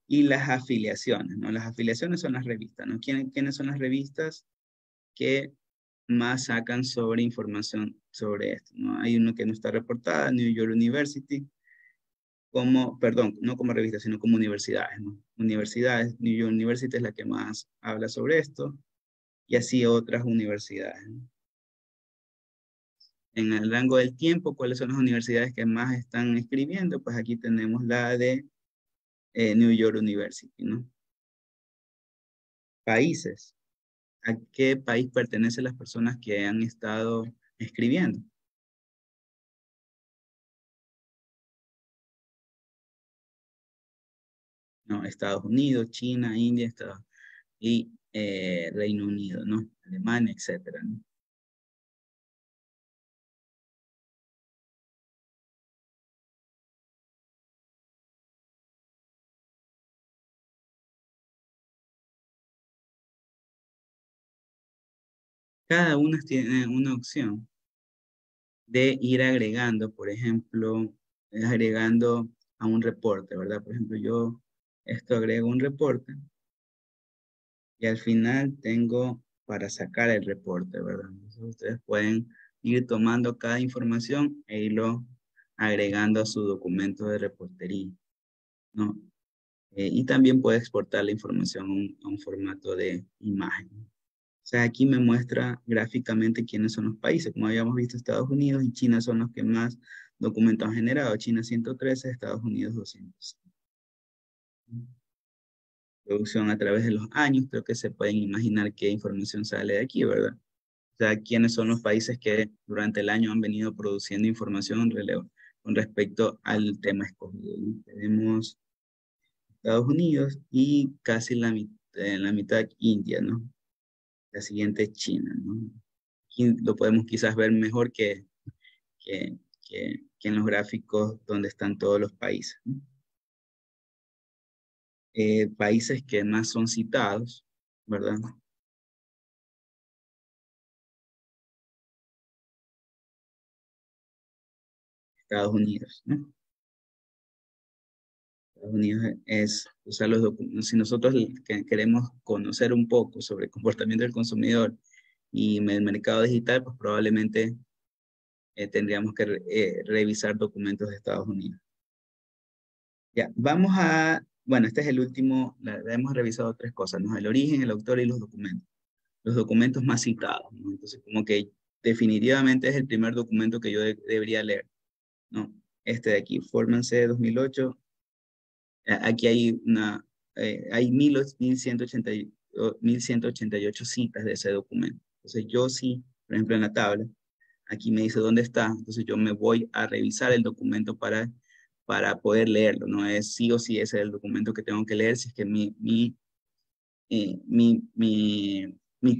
Y las afiliaciones, ¿no? Las afiliaciones son las revistas, ¿no? ¿Quiénes son las revistas que más sacan sobre información sobre esto, ¿no? Hay uno que no está reportada, New York University, perdón, no como revista, sino como universidades, ¿no? Universidades, New York University es la que más habla sobre esto, y así otras universidades, ¿no? En el rango del tiempo, ¿cuáles son las universidades que más están escribiendo? Pues aquí tenemos la de New York University, ¿no? Países. ¿A qué país pertenecen las personas que han estado escribiendo? No, Estados Unidos, China, India, y Reino Unido, ¿no? Alemania, etcétera, ¿no? Cada una tiene una opción de ir agregando, por ejemplo, agregando a un reporte, ¿verdad? Por ejemplo, yo esto agrego un reporte y al final tengo para sacar el reporte, ¿verdad? Entonces ustedes pueden ir tomando cada información e irlo agregando a su documento de reportería, ¿no? Y también puede exportar la información a un formato de imagen. O sea, aquí me muestra gráficamente quiénes son los países. Como habíamos visto, Estados Unidos y China son los que más documentos han generado. China 113, Estados Unidos 200. Producción a través de los años, creo que se pueden imaginar qué información sale de aquí, ¿verdad? O sea, quiénes son los países que durante el año han venido produciendo información con respecto al tema escogido, ¿no? Tenemos Estados Unidos y casi la mitad India, ¿no? La siguiente es China, ¿no? Aquí lo podemos quizás ver mejor que, que en los gráficos donde están todos los países, ¿no? Países que más son citados, ¿verdad? Estados Unidos, ¿no? Estados Unidos es, o sea, si nosotros queremos conocer un poco sobre el comportamiento del consumidor y el mercado digital, pues probablemente tendríamos que revisar documentos de Estados Unidos. Ya, bueno, este es el último, hemos revisado 3 cosas, ¿no? El origen, el autor y los documentos. Los documentos más citados, ¿no? Entonces, como que definitivamente es el primer documento que yo debería leer, ¿no? Este de aquí, Fórmense 2008. Aquí hay 1188 citas de ese documento. Entonces, yo sí, por ejemplo, en la tabla, aquí me dice dónde está, entonces yo me voy a revisar el documento para poder leerlo, no es sí o sí ese es el documento que tengo que leer, si es que mi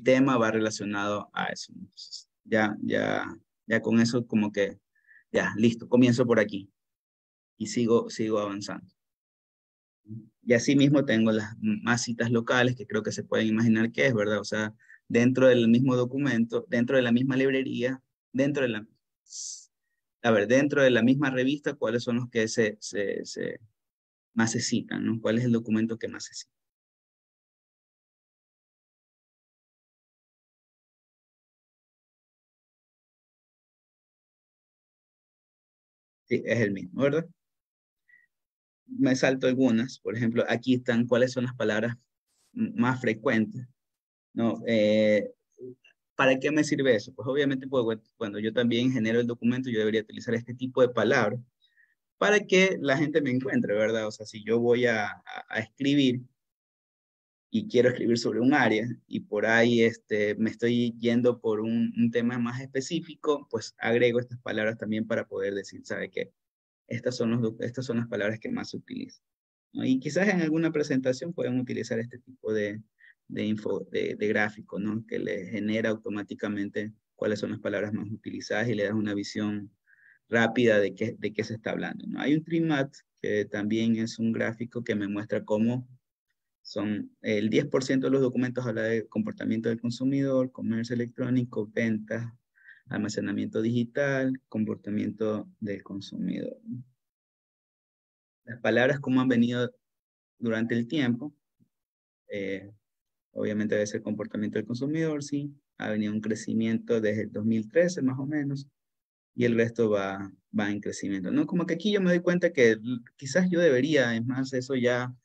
tema va relacionado a eso. Entonces, ya con eso como que, ya, listo, comienzo por aquí y sigo avanzando. Y así mismo tengo las más citas locales que creo que se pueden imaginar qué es, ¿verdad? O sea, dentro del mismo documento, dentro de la misma librería, dentro de dentro de la misma revista, ¿cuáles son los que más se citan, ¿no? ¿Cuál es el documento que más se cita? Sí, es el mismo, ¿verdad? Me salto algunas, por ejemplo, aquí están cuáles son las palabras más frecuentes, ¿no? ¿Para qué me sirve eso? Pues obviamente pues, cuando yo también genero el documento, yo debería utilizar este tipo de palabras para que la gente me encuentre, ¿verdad? O sea, si yo voy a escribir y quiero escribir sobre un área y por ahí me estoy yendo por un tema más específico, pues agrego estas palabras también para poder decir, ¿sabe qué? Estas son las palabras que más se utilizan, ¿no? Y quizás en alguna presentación pueden utilizar este tipo de gráfico, ¿no? Que le genera automáticamente cuáles son las palabras más utilizadas y le da una visión rápida de qué se está hablando, ¿no? Hay un TreeMat que también es un gráfico que me muestra cómo son el 10% de los documentos habla de comportamiento del consumidor, comercio electrónico, ventas, almacenamiento digital, comportamiento del consumidor. Las palabras como han venido durante el tiempo, obviamente debe ser comportamiento del consumidor, sí, ha venido un crecimiento desde el 2013 más o menos, y el resto va en crecimiento, ¿no? Como que aquí yo me doy cuenta que quizás yo debería, es más, eso ya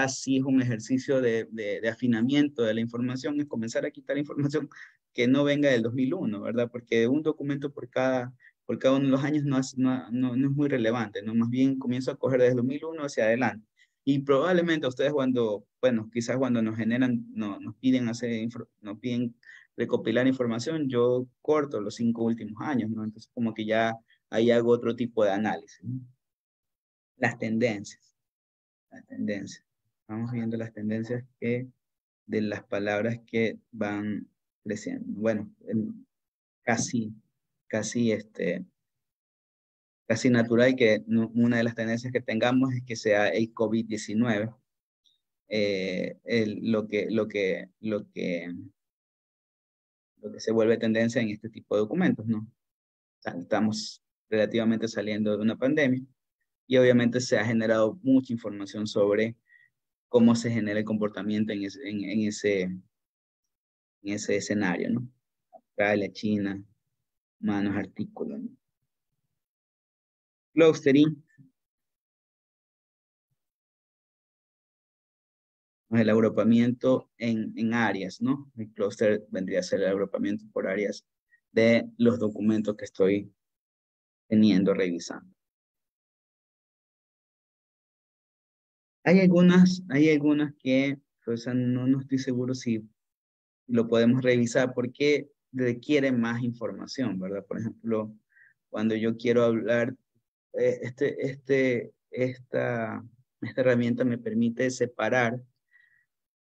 sí es un ejercicio de afinamiento de la información, es comenzar a quitar información que no venga del 2001, ¿verdad? Porque un documento por cada uno de los años no es muy relevante, ¿no? Más bien comienzo a coger desde el 2001 hacia adelante. Y probablemente ustedes cuando, bueno, quizás cuando nos generan, nos piden nos piden recopilar información, yo corto los 5 últimos años, ¿no? Entonces como que ya ahí hago otro tipo de análisis, ¿no? Las tendencias. Vamos viendo las tendencias de las palabras que van creciendo. Bueno, casi natural que una de las tendencias que tengamos es que sea el COVID-19. Lo que se vuelve tendencia en este tipo de documentos, ¿no? O sea, estamos relativamente saliendo de una pandemia y obviamente se ha generado mucha información sobre cómo se genera el comportamiento en ese escenario, ¿no? Australia, China, manos, artículos, ¿no? Clustering, el agrupamiento en áreas, ¿no? El clúster vendría a ser el agrupamiento por áreas de los documentos que estoy revisando. Hay algunas que, pues, no estoy seguro si lo podemos revisar porque requiere más información, ¿verdad? Por ejemplo, cuando yo quiero hablar, esta herramienta me permite separar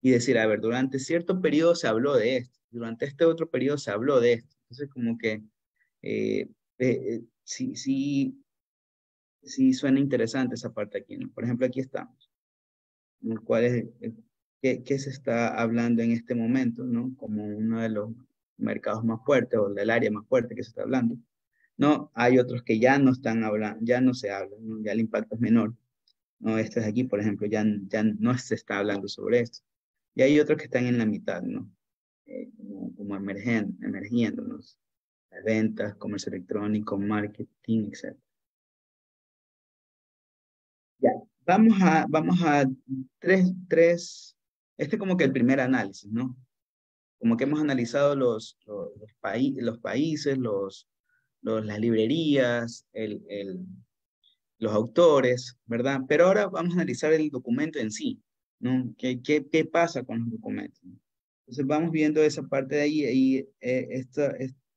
y decir, a ver, durante cierto periodo se habló de esto, durante este otro periodo se habló de esto. Entonces, como que sí suena interesante esa parte aquí, ¿no? Por ejemplo, aquí estamos. ¿Cuál es, qué se está hablando en este momento, ¿no? Como uno de los mercados más fuertes o del área más fuerte que se está hablando. No, hay otros que ya no están hablando, ya no se habla, ¿no? Ya el impacto es menor. No, este de aquí, por ejemplo, ya no se está hablando sobre esto. Y hay otros que están en la mitad, ¿no? Como emergiendo, ¿no? Las ventas, comercio electrónico, marketing, etc. Ya, vamos a este es como que el primer análisis, ¿no? Como que hemos analizado los países, las librerías, los autores, ¿verdad? Pero ahora vamos a analizar el documento en sí, ¿no? ¿Qué pasa con los documentos? Entonces vamos viendo esa parte de ahí,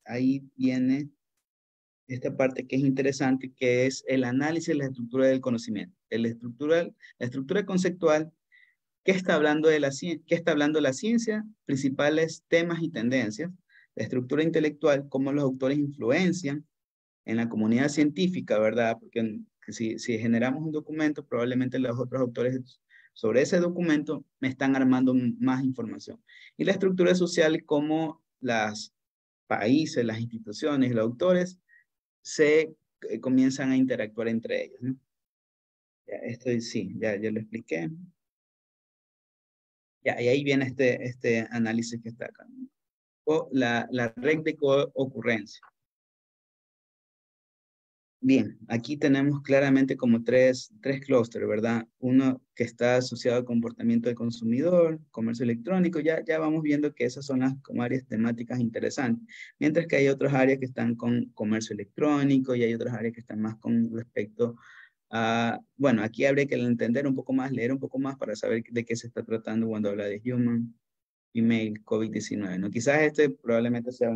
ahí viene esta parte que es interesante, que es el análisis de la estructura del conocimiento. La estructura conceptual, ¿qué está hablando qué está hablando la ciencia? Principales temas y tendencias. La estructura intelectual, cómo los autores influencian en la comunidad científica, ¿verdad? Porque si generamos un documento, probablemente los otros autores sobre ese documento me están armando más información. Y la estructura social, cómo los países, las instituciones, los autores se comienzan a interactuar entre ellos, ¿no? Sí, ya lo expliqué. Ya, y ahí viene este análisis que está acá, ¿no? O la red de ocurrencia. Bien, aquí tenemos claramente como tres clústeres, ¿verdad? Uno que está asociado al comportamiento del consumidor, comercio electrónico, ya vamos viendo que esas son las como áreas temáticas interesantes, mientras que hay otras áreas que están con comercio electrónico y hay otras áreas que están más con respecto a, bueno, aquí habría que entender un poco más, leer un poco más para saber de qué se está tratando cuando habla de Human Email COVID-19, ¿no? Quizás este probablemente sea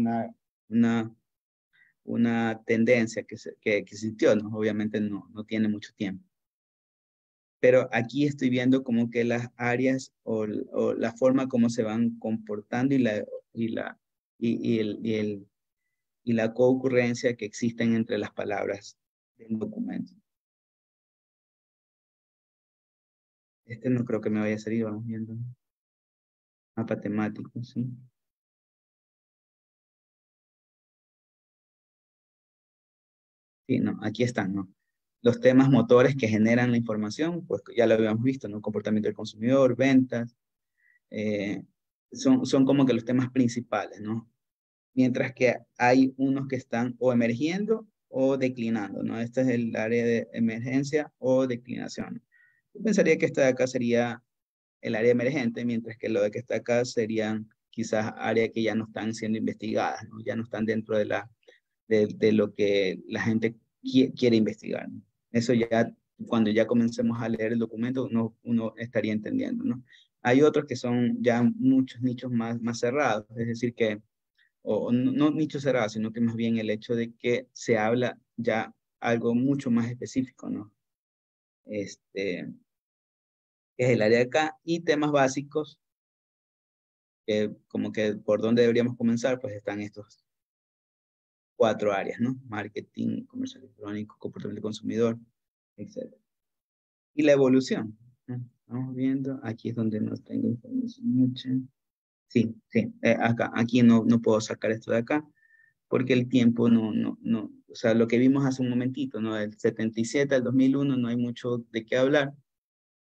una tendencia que existió, ¿no? Obviamente no tiene mucho tiempo. pero aquí estoy viendo como que las áreas o la forma como se van comportando y la concurrencia que existen entre las palabras del documento. Este no creo que me vaya a salir, vamos viendo. Mapa temático, sí. Sí, no, aquí están, ¿no? Los temas motores que generan la información, pues ya lo habíamos visto, ¿no? Comportamiento del consumidor, ventas, son como que los temas principales, ¿no? Mientras que hay unos que están o emergiendo o declinando, ¿no? Este es el área de emergencia o declinación. Yo pensaría que esta de acá sería el área emergente, mientras que lo de que está acá serían quizás áreas que ya no están siendo investigadas, ¿no? Ya no están dentro de lo que la gente quiere investigar, ¿no? Eso ya, cuando ya comencemos a leer el documento, uno estaría entendiendo, ¿no? Hay otros que son ya muchos nichos más cerrados, es decir, que o no nichos cerrados, sino que más bien el hecho de que se habla ya algo mucho más específico, ¿no? Que es el área de acá, y temas básicos, que como que por dónde deberíamos comenzar, pues están estos 4 áreas, ¿no? Marketing, comercio electrónico, comportamiento del consumidor, etc. Y la evolución, ¿no? Vamos viendo, aquí es donde no tengo información mucha. Sí, aquí no puedo sacar esto de acá, porque el tiempo o sea, lo que vimos hace un momentito, ¿no? Del 77 al 2001 no hay mucho de qué hablar.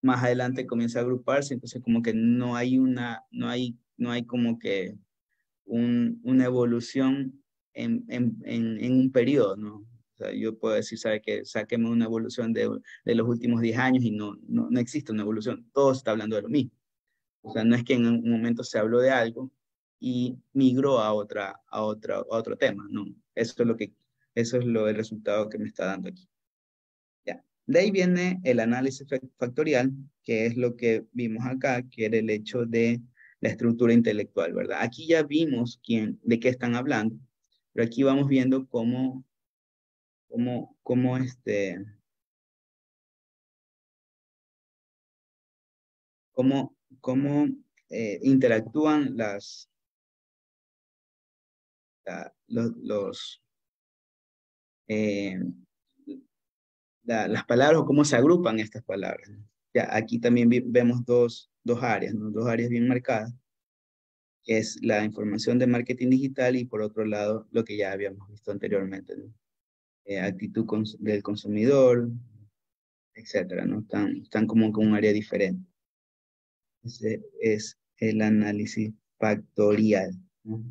Más adelante comienza a agruparse, entonces como que no hay como que una evolución en un periodo, ¿no? O sea, yo puedo decir, ¿sabe qué? Sáqueme una evolución de los últimos 10 años y no existe una evolución. Todo se está hablando de lo mismo. O sea, no es que en un momento se habló de algo y migró a otro tema, no. Eso es el resultado que me está dando aquí. Ya. De ahí viene el análisis factorial, que es lo que vimos acá, que era el hecho de la estructura intelectual, ¿verdad? Aquí ya vimos de qué están hablando, pero aquí vamos viendo cómo interactúan eh, las palabras o cómo se agrupan estas palabras. Ya, aquí también vemos dos áreas, ¿no? Dos áreas bien marcadas, que es la información de marketing digital y por otro lado lo que ya habíamos visto anteriormente, ¿no? Actitud del consumidor, etcétera, ¿no? Están como con un área diferente. Ese es el análisis factorial, ¿no?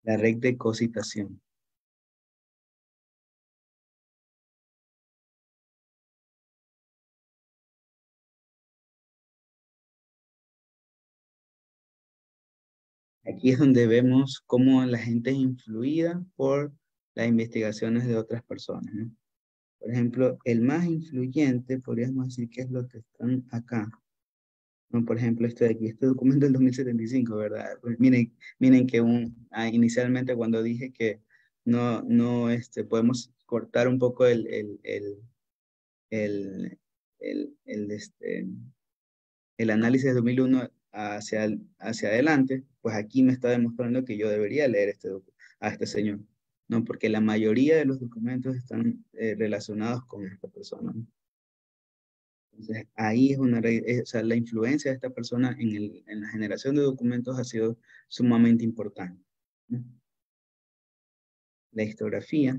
La red de cositación. Aquí es donde vemos cómo la gente es influida por las investigaciones de otras personas, ¿no? Por ejemplo, el más influyente, podríamos decir que es lo que están acá, ¿no? Por ejemplo, este de aquí, este documento del 2075, ¿verdad? Pues miren que inicialmente cuando dije que podemos cortar un poco el, el análisis de 2001 hacia adelante, pues aquí me está demostrando que yo debería leer a este señor, ¿no? Porque la mayoría de los documentos están relacionados con esta persona, ¿no? Entonces, ahí o sea, la influencia de esta persona en la generación de documentos ha sido sumamente importante, ¿no? La historiografía.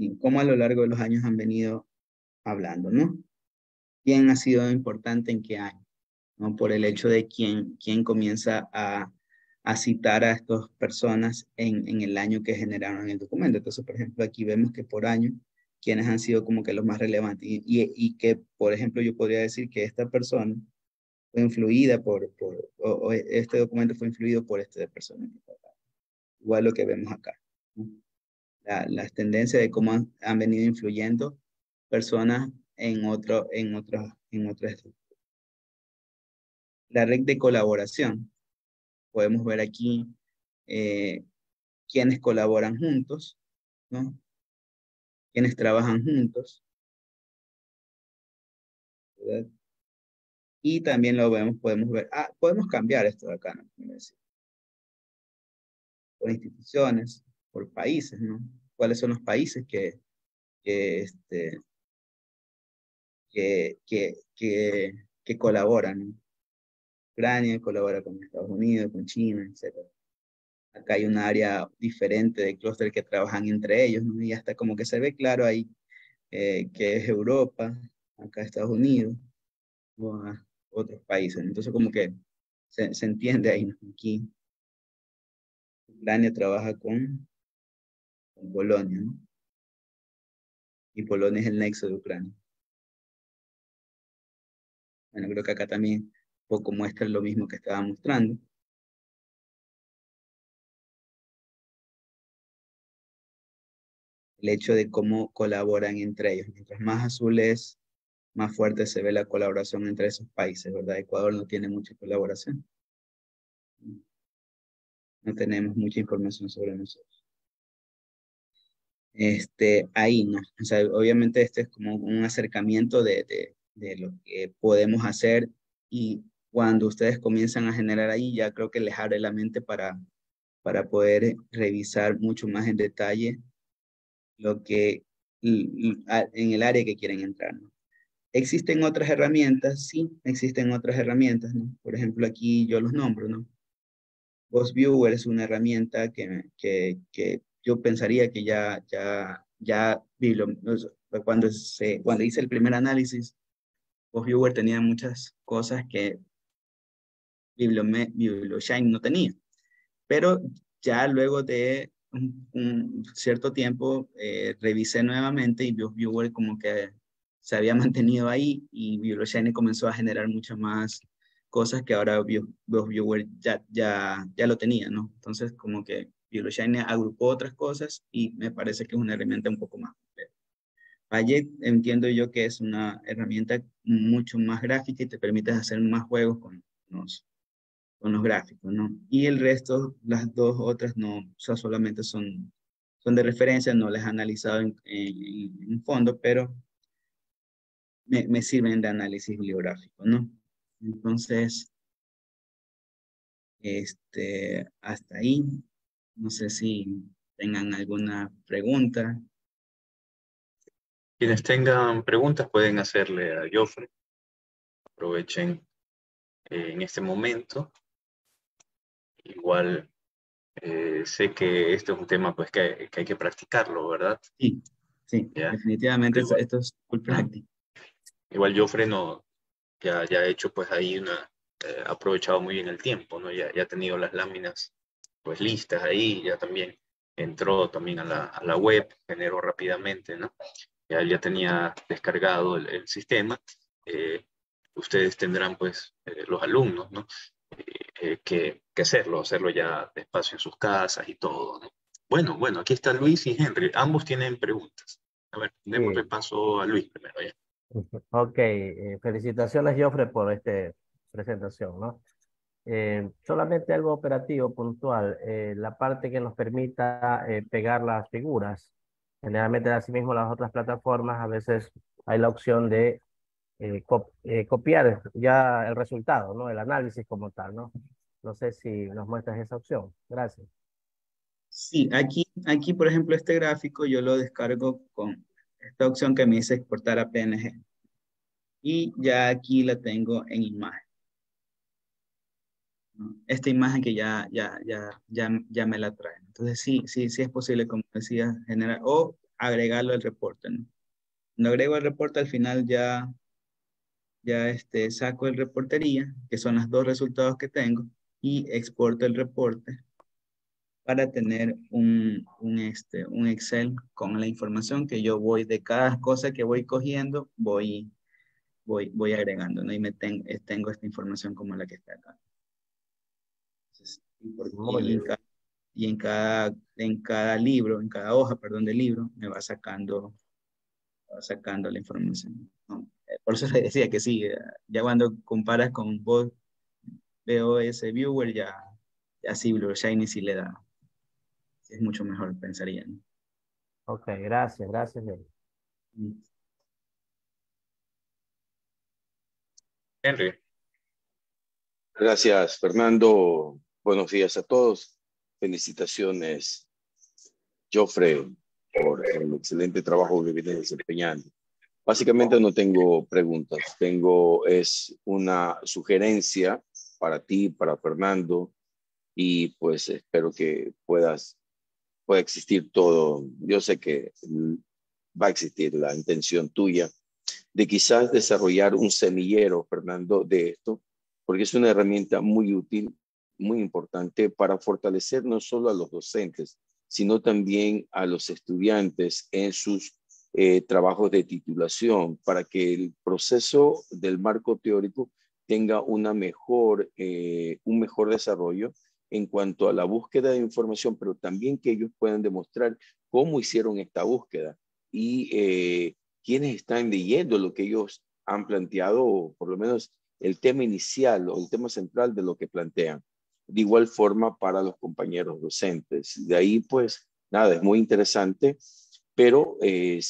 Y cómo a lo largo de los años han venido hablando, ¿no? ¿Quién ha sido importante en qué año? ¿No? Por el hecho de quién comienza a citar a estas personas en el año que generaron el documento. Entonces, por ejemplo, aquí vemos que por año quiénes han sido como que los más relevantes. Y que, por ejemplo, yo podría decir que esta persona fue influida o este documento fue influido por esta persona. Igual lo que vemos acá, ¿no? Las tendencias de cómo han venido influyendo personas en otras estructuras. La red de colaboración. Podemos ver aquí quienes colaboran juntos, ¿no? Quienes trabajan juntos, ¿verdad? Y también lo vemos, podemos ver, podemos cambiar esto de acá, ¿no? Por instituciones, por países, ¿no? ¿Cuáles son los países que, que colaboran, ¿no? Ucrania colabora con Estados Unidos, con China, etc. Acá hay un área diferente de clúster que trabajan entre ellos, ¿no? Y hasta como que se ve claro ahí que es Europa, acá Estados Unidos, o a otros países. Entonces como que se entiende ahí, ¿no? Aquí Ucrania trabaja con Polonia, ¿no? Y Polonia es el nexo de Ucrania. Bueno, creo que acá también un poco muestra lo mismo que estaba mostrando. El hecho de cómo colaboran entre ellos. Mientras más azul es, más fuerte se ve la colaboración entre esos países, ¿verdad? Ecuador no tiene mucha colaboración. No tenemos mucha información sobre nosotros. Ahí no. O sea, obviamente este es como un acercamiento de lo que podemos hacer, y cuando ustedes comienzan a generar ahí, ya creo que les abre la mente para poder revisar mucho más en detalle lo que en el área que quieren entrar, ¿no? ¿Existen otras herramientas? Sí, existen otras herramientas, ¿no? Por ejemplo, aquí yo los nombro, ¿no? Boss Viewer es una herramienta que yo pensaría que cuando hice el primer análisis, Boss Viewer tenía muchas cosas que BiblioShine no tenía. Pero ya luego de un cierto tiempo revisé nuevamente y Boss Viewer como que se había mantenido ahí, y BiblioShine comenzó a generar muchas más cosas que ahora Boss Viewer ya lo tenía, ¿no? Entonces como que BiblioShine agrupó otras cosas y me parece que es una herramienta un poco más completa. Payet entiendo yo que es una herramienta mucho más gráfica y te permite hacer más juegos con los gráficos, ¿no? Y el resto, las dos otras no, o sea, solamente son de referencia, no las he analizado en fondo, pero me sirven de análisis bibliográfico, ¿no? Entonces, hasta ahí. No sé si tengan alguna pregunta. Quienes tengan preguntas pueden hacerle a Joffrey. Aprovechen en este momento. Igual sé que este es un tema pues, que hay que practicarlo, ¿verdad? Sí, sí, ¿Ya? definitivamente Igual, esto es full práctica. igual Joffrey ya ha hecho pues ahí ha aprovechado muy bien el tiempo, ¿no? Ya ha tenido las láminas pues listas ahí, ya también entró también a la web, generó rápidamente, ¿no? Ya tenía descargado el sistema. Ustedes tendrán pues los alumnos, ¿no? Que hacerlo ya despacio en sus casas y todo, ¿no? Bueno, aquí está Luis y Henry, ambos tienen preguntas. A ver, demos Sí, repaso a Luis primero, ¿ya? ok. Felicitaciones, Joffre, por esta presentación, ¿no? Solamente algo operativo, puntual, la parte que nos permita pegar las figuras. Generalmente, asimismo, las otras plataformas, a veces hay la opción de copiar ya el resultado, ¿no? El análisis como tal, ¿no? No sé si nos muestras esa opción. Gracias. Sí, aquí, por ejemplo, este gráfico yo lo descargo con esta opción que me dice exportar a PNG. Y ya aquí la tengo en imagen, ¿no? Esta imagen que ya me la trae. Entonces sí es posible, como decía, generar o agregarlo al reporte, ¿no? Cuando agrego el reporte, al final saco el reportería, que son los dos resultados que tengo, y exporto el reporte para tener un Excel con la información que yo voy, de cada cosa que voy cogiendo, voy agregando, ¿no? Y tengo esta información como la que está acá. Entonces, Muy bien. y en cada libro, en cada hoja, perdón, del libro, me va sacando la información, ¿no? Por eso le decía que sí, ya cuando comparas con vos, veo ese viewer, ya sí, Blue Shiny sí le da. Es mucho mejor, pensaría, ¿no? Ok, gracias, Henry. Henry. Gracias, Fernando. Buenos días a todos. Felicitaciones, Jofre, por el excelente trabajo que vienes desempeñando. Básicamente no tengo preguntas, es una sugerencia para ti, para Fernando, y pues espero que pueda existir todo. Yo sé que va a existir la intención tuya de quizás desarrollar un semillero, Fernando, de esto, porque es una herramienta muy útil, muy importante para fortalecer no solo a los docentes, sino también a los estudiantes en sus trabajos de titulación, para que el proceso del marco teórico tenga un mejor desarrollo en cuanto a la búsqueda de información, pero también que ellos puedan demostrar cómo hicieron esta búsqueda y quiénes están leyendo lo que ellos han planteado, o por lo menos el tema inicial o el tema central de lo que plantean. De igual forma para los compañeros docentes. De ahí, pues, nada, es muy interesante, pero yo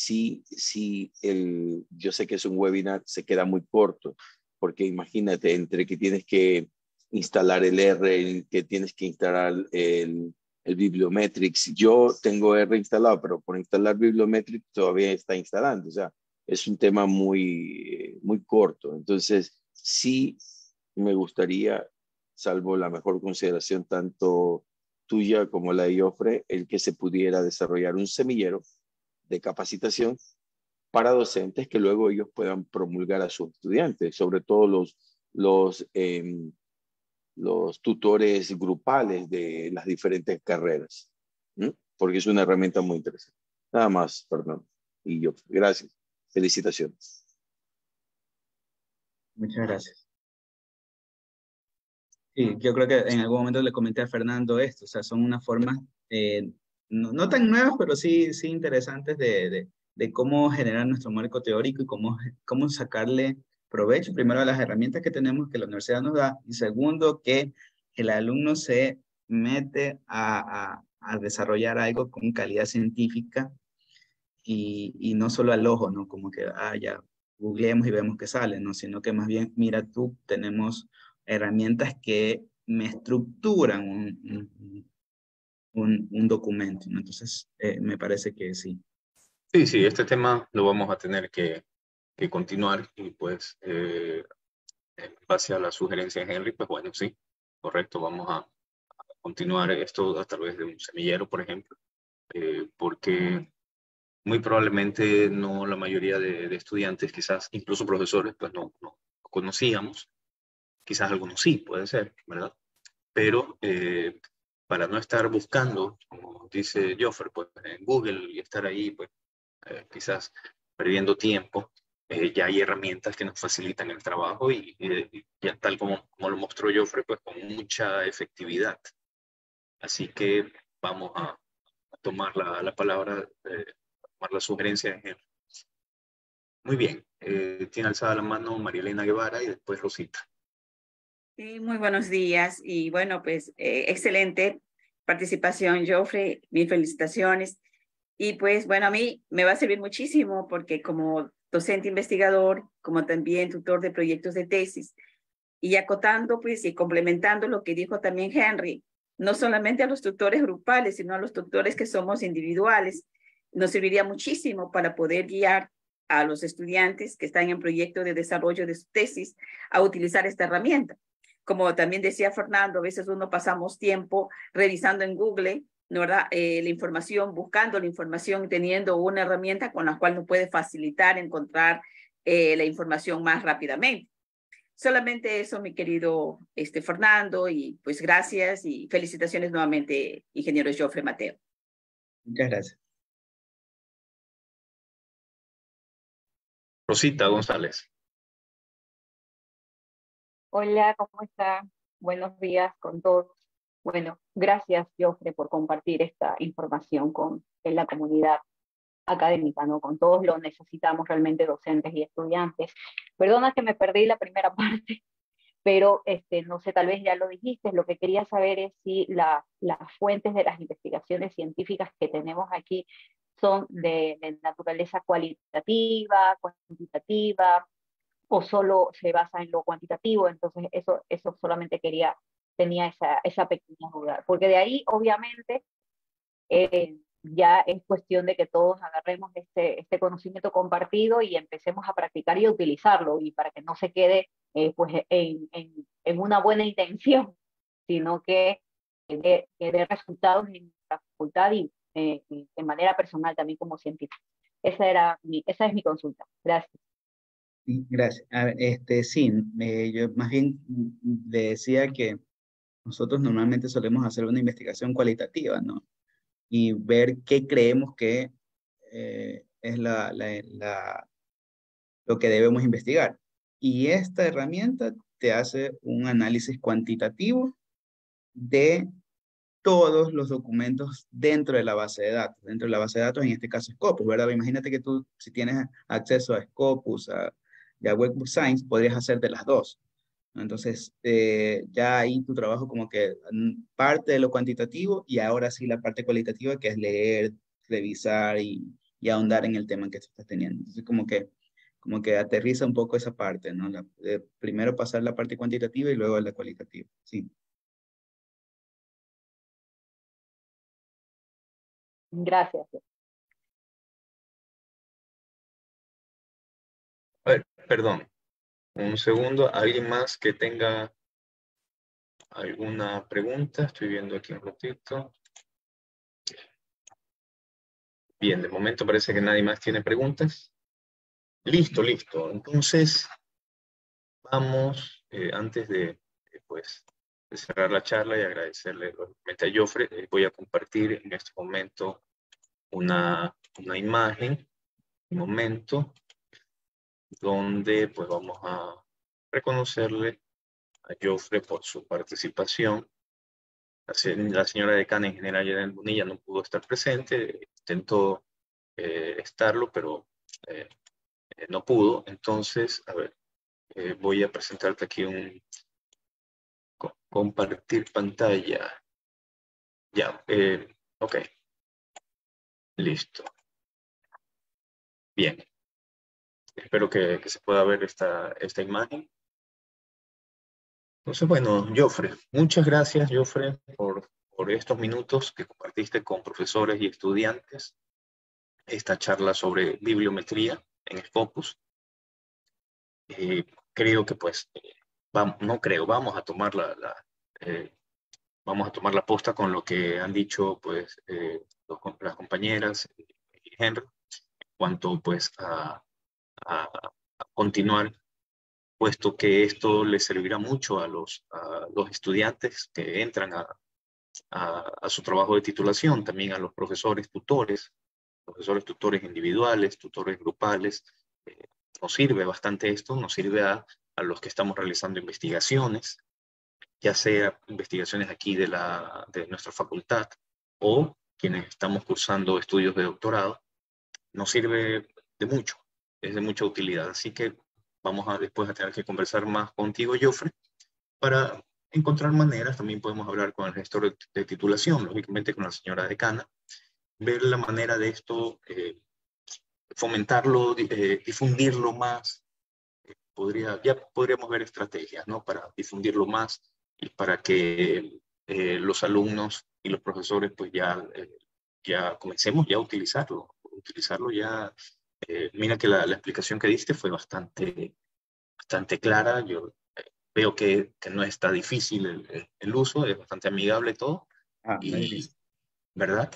sé que es un webinar, se queda muy corto, porque imagínate, entre que tienes que instalar el R, que tienes que instalar el Bibliometrics. Yo tengo R instalado, pero por instalar Bibliometrics todavía está instalando. O sea, es un tema muy corto. Entonces, sí me gustaría, salvo la mejor consideración tanto tuya como la de Jofre, el que se pudiera desarrollar un semillero de capacitación para docentes que luego ellos puedan promulgar a sus estudiantes, sobre todo los tutores grupales de las diferentes carreras, ¿no? Porque es una herramienta muy interesante. Nada más, perdón. Y yo, gracias. Felicitaciones. Muchas gracias. Sí, yo creo que en algún momento le comenté a Fernando esto, o sea, son unas formas no tan nuevas, pero sí interesantes de cómo generar nuestro marco teórico y cómo sacarle provecho, primero, a las herramientas que tenemos que la universidad nos da, y segundo, que el alumno se mete a desarrollar algo con calidad científica y no solo al ojo, ¿no? Como que, ya, googleemos y vemos que sale, ¿no? Sino que más bien, mira tú, tenemos herramientas que me estructuran un documento, ¿no? Entonces, me parece que sí. Sí, este tema lo vamos a tener que continuar y pues en base a la sugerencia de Henry, pues bueno, sí, correcto, vamos a continuar esto a través de un semillero, por ejemplo, porque muy probablemente no la mayoría de estudiantes, quizás incluso profesores, pues no conocíamos, quizás algunos sí, puede ser, ¿verdad? Pero para no estar buscando, como dice Jofre, pues en Google y estar ahí, pues quizás perdiendo tiempo, ya hay herramientas que nos facilitan el trabajo y ya tal como lo mostró Jofre, pues con mucha efectividad. Así que vamos a tomar la palabra, tomar la sugerencia de Henry. Muy bien, tiene alzada la mano María Elena Guevara y después Rosita. Sí, muy buenos días y bueno, pues excelente participación, Jofre, mil felicitaciones. Y pues bueno, a mí me va a servir muchísimo porque como docente investigador, como también tutor de proyectos de tesis, y acotando pues y complementando lo que dijo también Henry, no solamente a los tutores grupales, sino a los tutores que somos individuales, nos serviría muchísimo para poder guiar a los estudiantes que están en proyecto de desarrollo de su tesis a utilizar esta herramienta. Como también decía Fernando, a veces uno pasamos tiempo revisando en Google, ¿no, verdad? La información, buscando la información, teniendo una herramienta con la cual nos puede facilitar encontrar la información más rápidamente. Solamente eso, mi querido Fernando, y pues gracias y felicitaciones nuevamente, ingeniero Jofre Mateo. Muchas gracias. Rosita González. Hola, ¿cómo está? Buenos días con todos. Bueno, gracias, Jofre, por compartir esta información en la comunidad académica, ¿no? Con todos lo necesitamos realmente, docentes y estudiantes. Perdona que me perdí la primera parte, pero no sé, tal vez ya lo dijiste. Lo que quería saber es si las fuentes de las investigaciones científicas que tenemos aquí son de naturaleza cualitativa, cuantitativa, o solo se basa en lo cuantitativo. Entonces eso solamente tenía esa pequeña duda, porque de ahí obviamente ya es cuestión de que todos agarremos este conocimiento compartido y empecemos a practicar y a utilizarlo, y para que no se quede pues en una buena intención, sino que dé resultados en la facultad y de manera personal también como científico. Esa es mi consulta. Gracias. Sí, gracias. A ver, sí, yo más bien le decía que nosotros normalmente solemos hacer una investigación cualitativa, ¿no? Y ver qué creemos que es lo que debemos investigar. Y esta herramienta te hace un análisis cuantitativo de todos los documentos dentro de la base de datos. Dentro de la base de datos, en este caso Scopus, ¿verdad? Imagínate que tú, si tienes acceso a Scopus, y a Web of Science, podrías hacer de las dos. Entonces, ya ahí tu trabajo como que parte de lo cuantitativo, y ahora sí la parte cualitativa, que es leer, revisar y ahondar en el tema que tú estás teniendo. Entonces, como que aterriza un poco esa parte, ¿no? Primero pasar la parte cuantitativa y luego la cualitativa. Sí. Gracias. A ver, perdón, un segundo. ¿Alguien más que tenga alguna pregunta? Estoy viendo aquí un ratito. Bien, de momento parece que nadie más tiene preguntas. Listo, listo. Entonces, vamos, antes pues, de cerrar la charla y agradecerle nuevamente a Jofre, voy a compartir en este momento una imagen, un momento, donde pues vamos a reconocerle a Jofre por su participación. La señora decana ingeniera Yanel Bonilla no pudo estar presente, intentó estarlo, pero no pudo. Entonces, a ver, voy a presentarte aquí compartir pantalla. Ya, ok, listo. Bien, espero que se pueda ver esta imagen. Entonces, bueno, Jofre, muchas gracias, Jofre, por estos minutos que compartiste con profesores y estudiantes esta charla sobre bibliometría en Scopus. Creo que pues, vamos a tomar vamos a tomar la posta con lo que han dicho pues las compañeras y Henry, en cuanto pues a continuar, puesto que esto les servirá mucho a los estudiantes que entran a su trabajo de titulación, también a los profesores tutores individuales, tutores grupales. Nos sirve bastante esto, nos sirve a los que estamos realizando investigaciones, ya sea investigaciones aquí de nuestra facultad o quienes estamos cursando estudios de doctorado. Nos sirve de mucho, es de mucha utilidad. Así que vamos después a tener que conversar más contigo, Jofre, para encontrar maneras. También podemos hablar con el gestor de titulación, lógicamente con la señora decana, ver la manera de esto, fomentarlo, difundirlo más. Ya podríamos ver estrategias, ¿no? Para difundirlo más y para que los alumnos y los profesores pues ya comencemos ya a utilizarlo ya. Mira que la explicación que diste fue bastante clara. Yo veo que no está difícil el uso, es bastante amigable todo. ¿Verdad?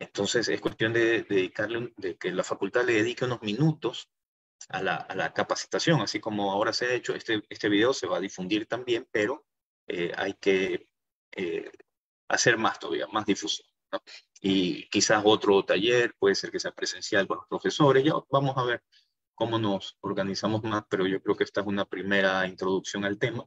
Entonces es cuestión de que la facultad le dedique unos minutos a la capacitación, así como ahora se ha hecho. Este video se va a difundir también, pero hay que hacer más todavía, más difusión, ¿no? Y quizás otro taller, puede ser que sea presencial con los profesores, ya vamos a ver cómo nos organizamos más, pero yo creo que esta es una primera introducción al tema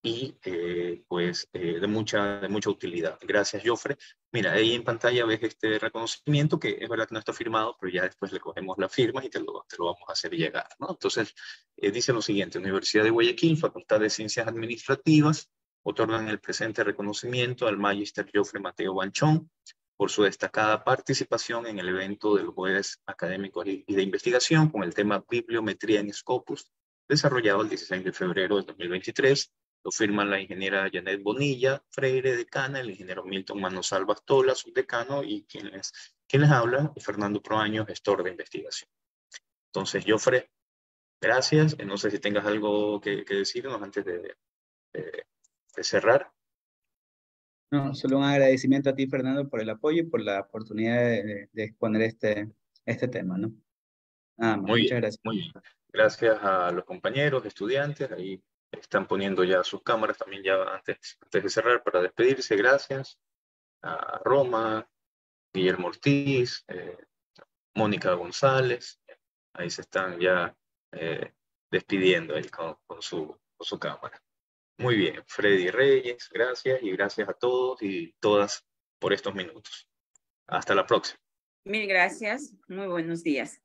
y de mucha utilidad. Gracias, Jofre. Mira, ahí en pantalla ves este reconocimiento que es verdad que no está firmado, pero ya después le cogemos las firmas y te lo vamos a hacer llegar, ¿no? Entonces, dice lo siguiente: Universidad de Guayaquil, Facultad de Ciencias Administrativas, otorgan el presente reconocimiento al Magister Jofre Mateo Banchón por su destacada participación en el evento de los jueves académicos y de investigación con el tema Bibliometría en Scopus, desarrollado el 16 de febrero de 2023. Lo firman la ingeniera Janet Bonilla Freire, decana, el ingeniero Milton Manosalva Tola, subdecano, y quien les habla, Fernando Proaño, gestor de investigación. Entonces, Jofre, gracias. No sé si tengas algo que decirnos antes de cerrar. No, solo un agradecimiento a ti, Fernando, por el apoyo y por la oportunidad de exponer este tema, ¿no? Nada más, Muy muchas bien, gracias. muy bien. Gracias a los compañeros, estudiantes, ahí están poniendo ya sus cámaras también ya antes de cerrar para despedirse. Gracias a Roma, Guillermo Ortiz, Mónica González, ahí se están ya despidiendo ahí con su cámara. Muy bien, Freddy Reyes, gracias, y gracias a todos y todas por estos minutos. Hasta la próxima. Mil gracias. Muy buenos días.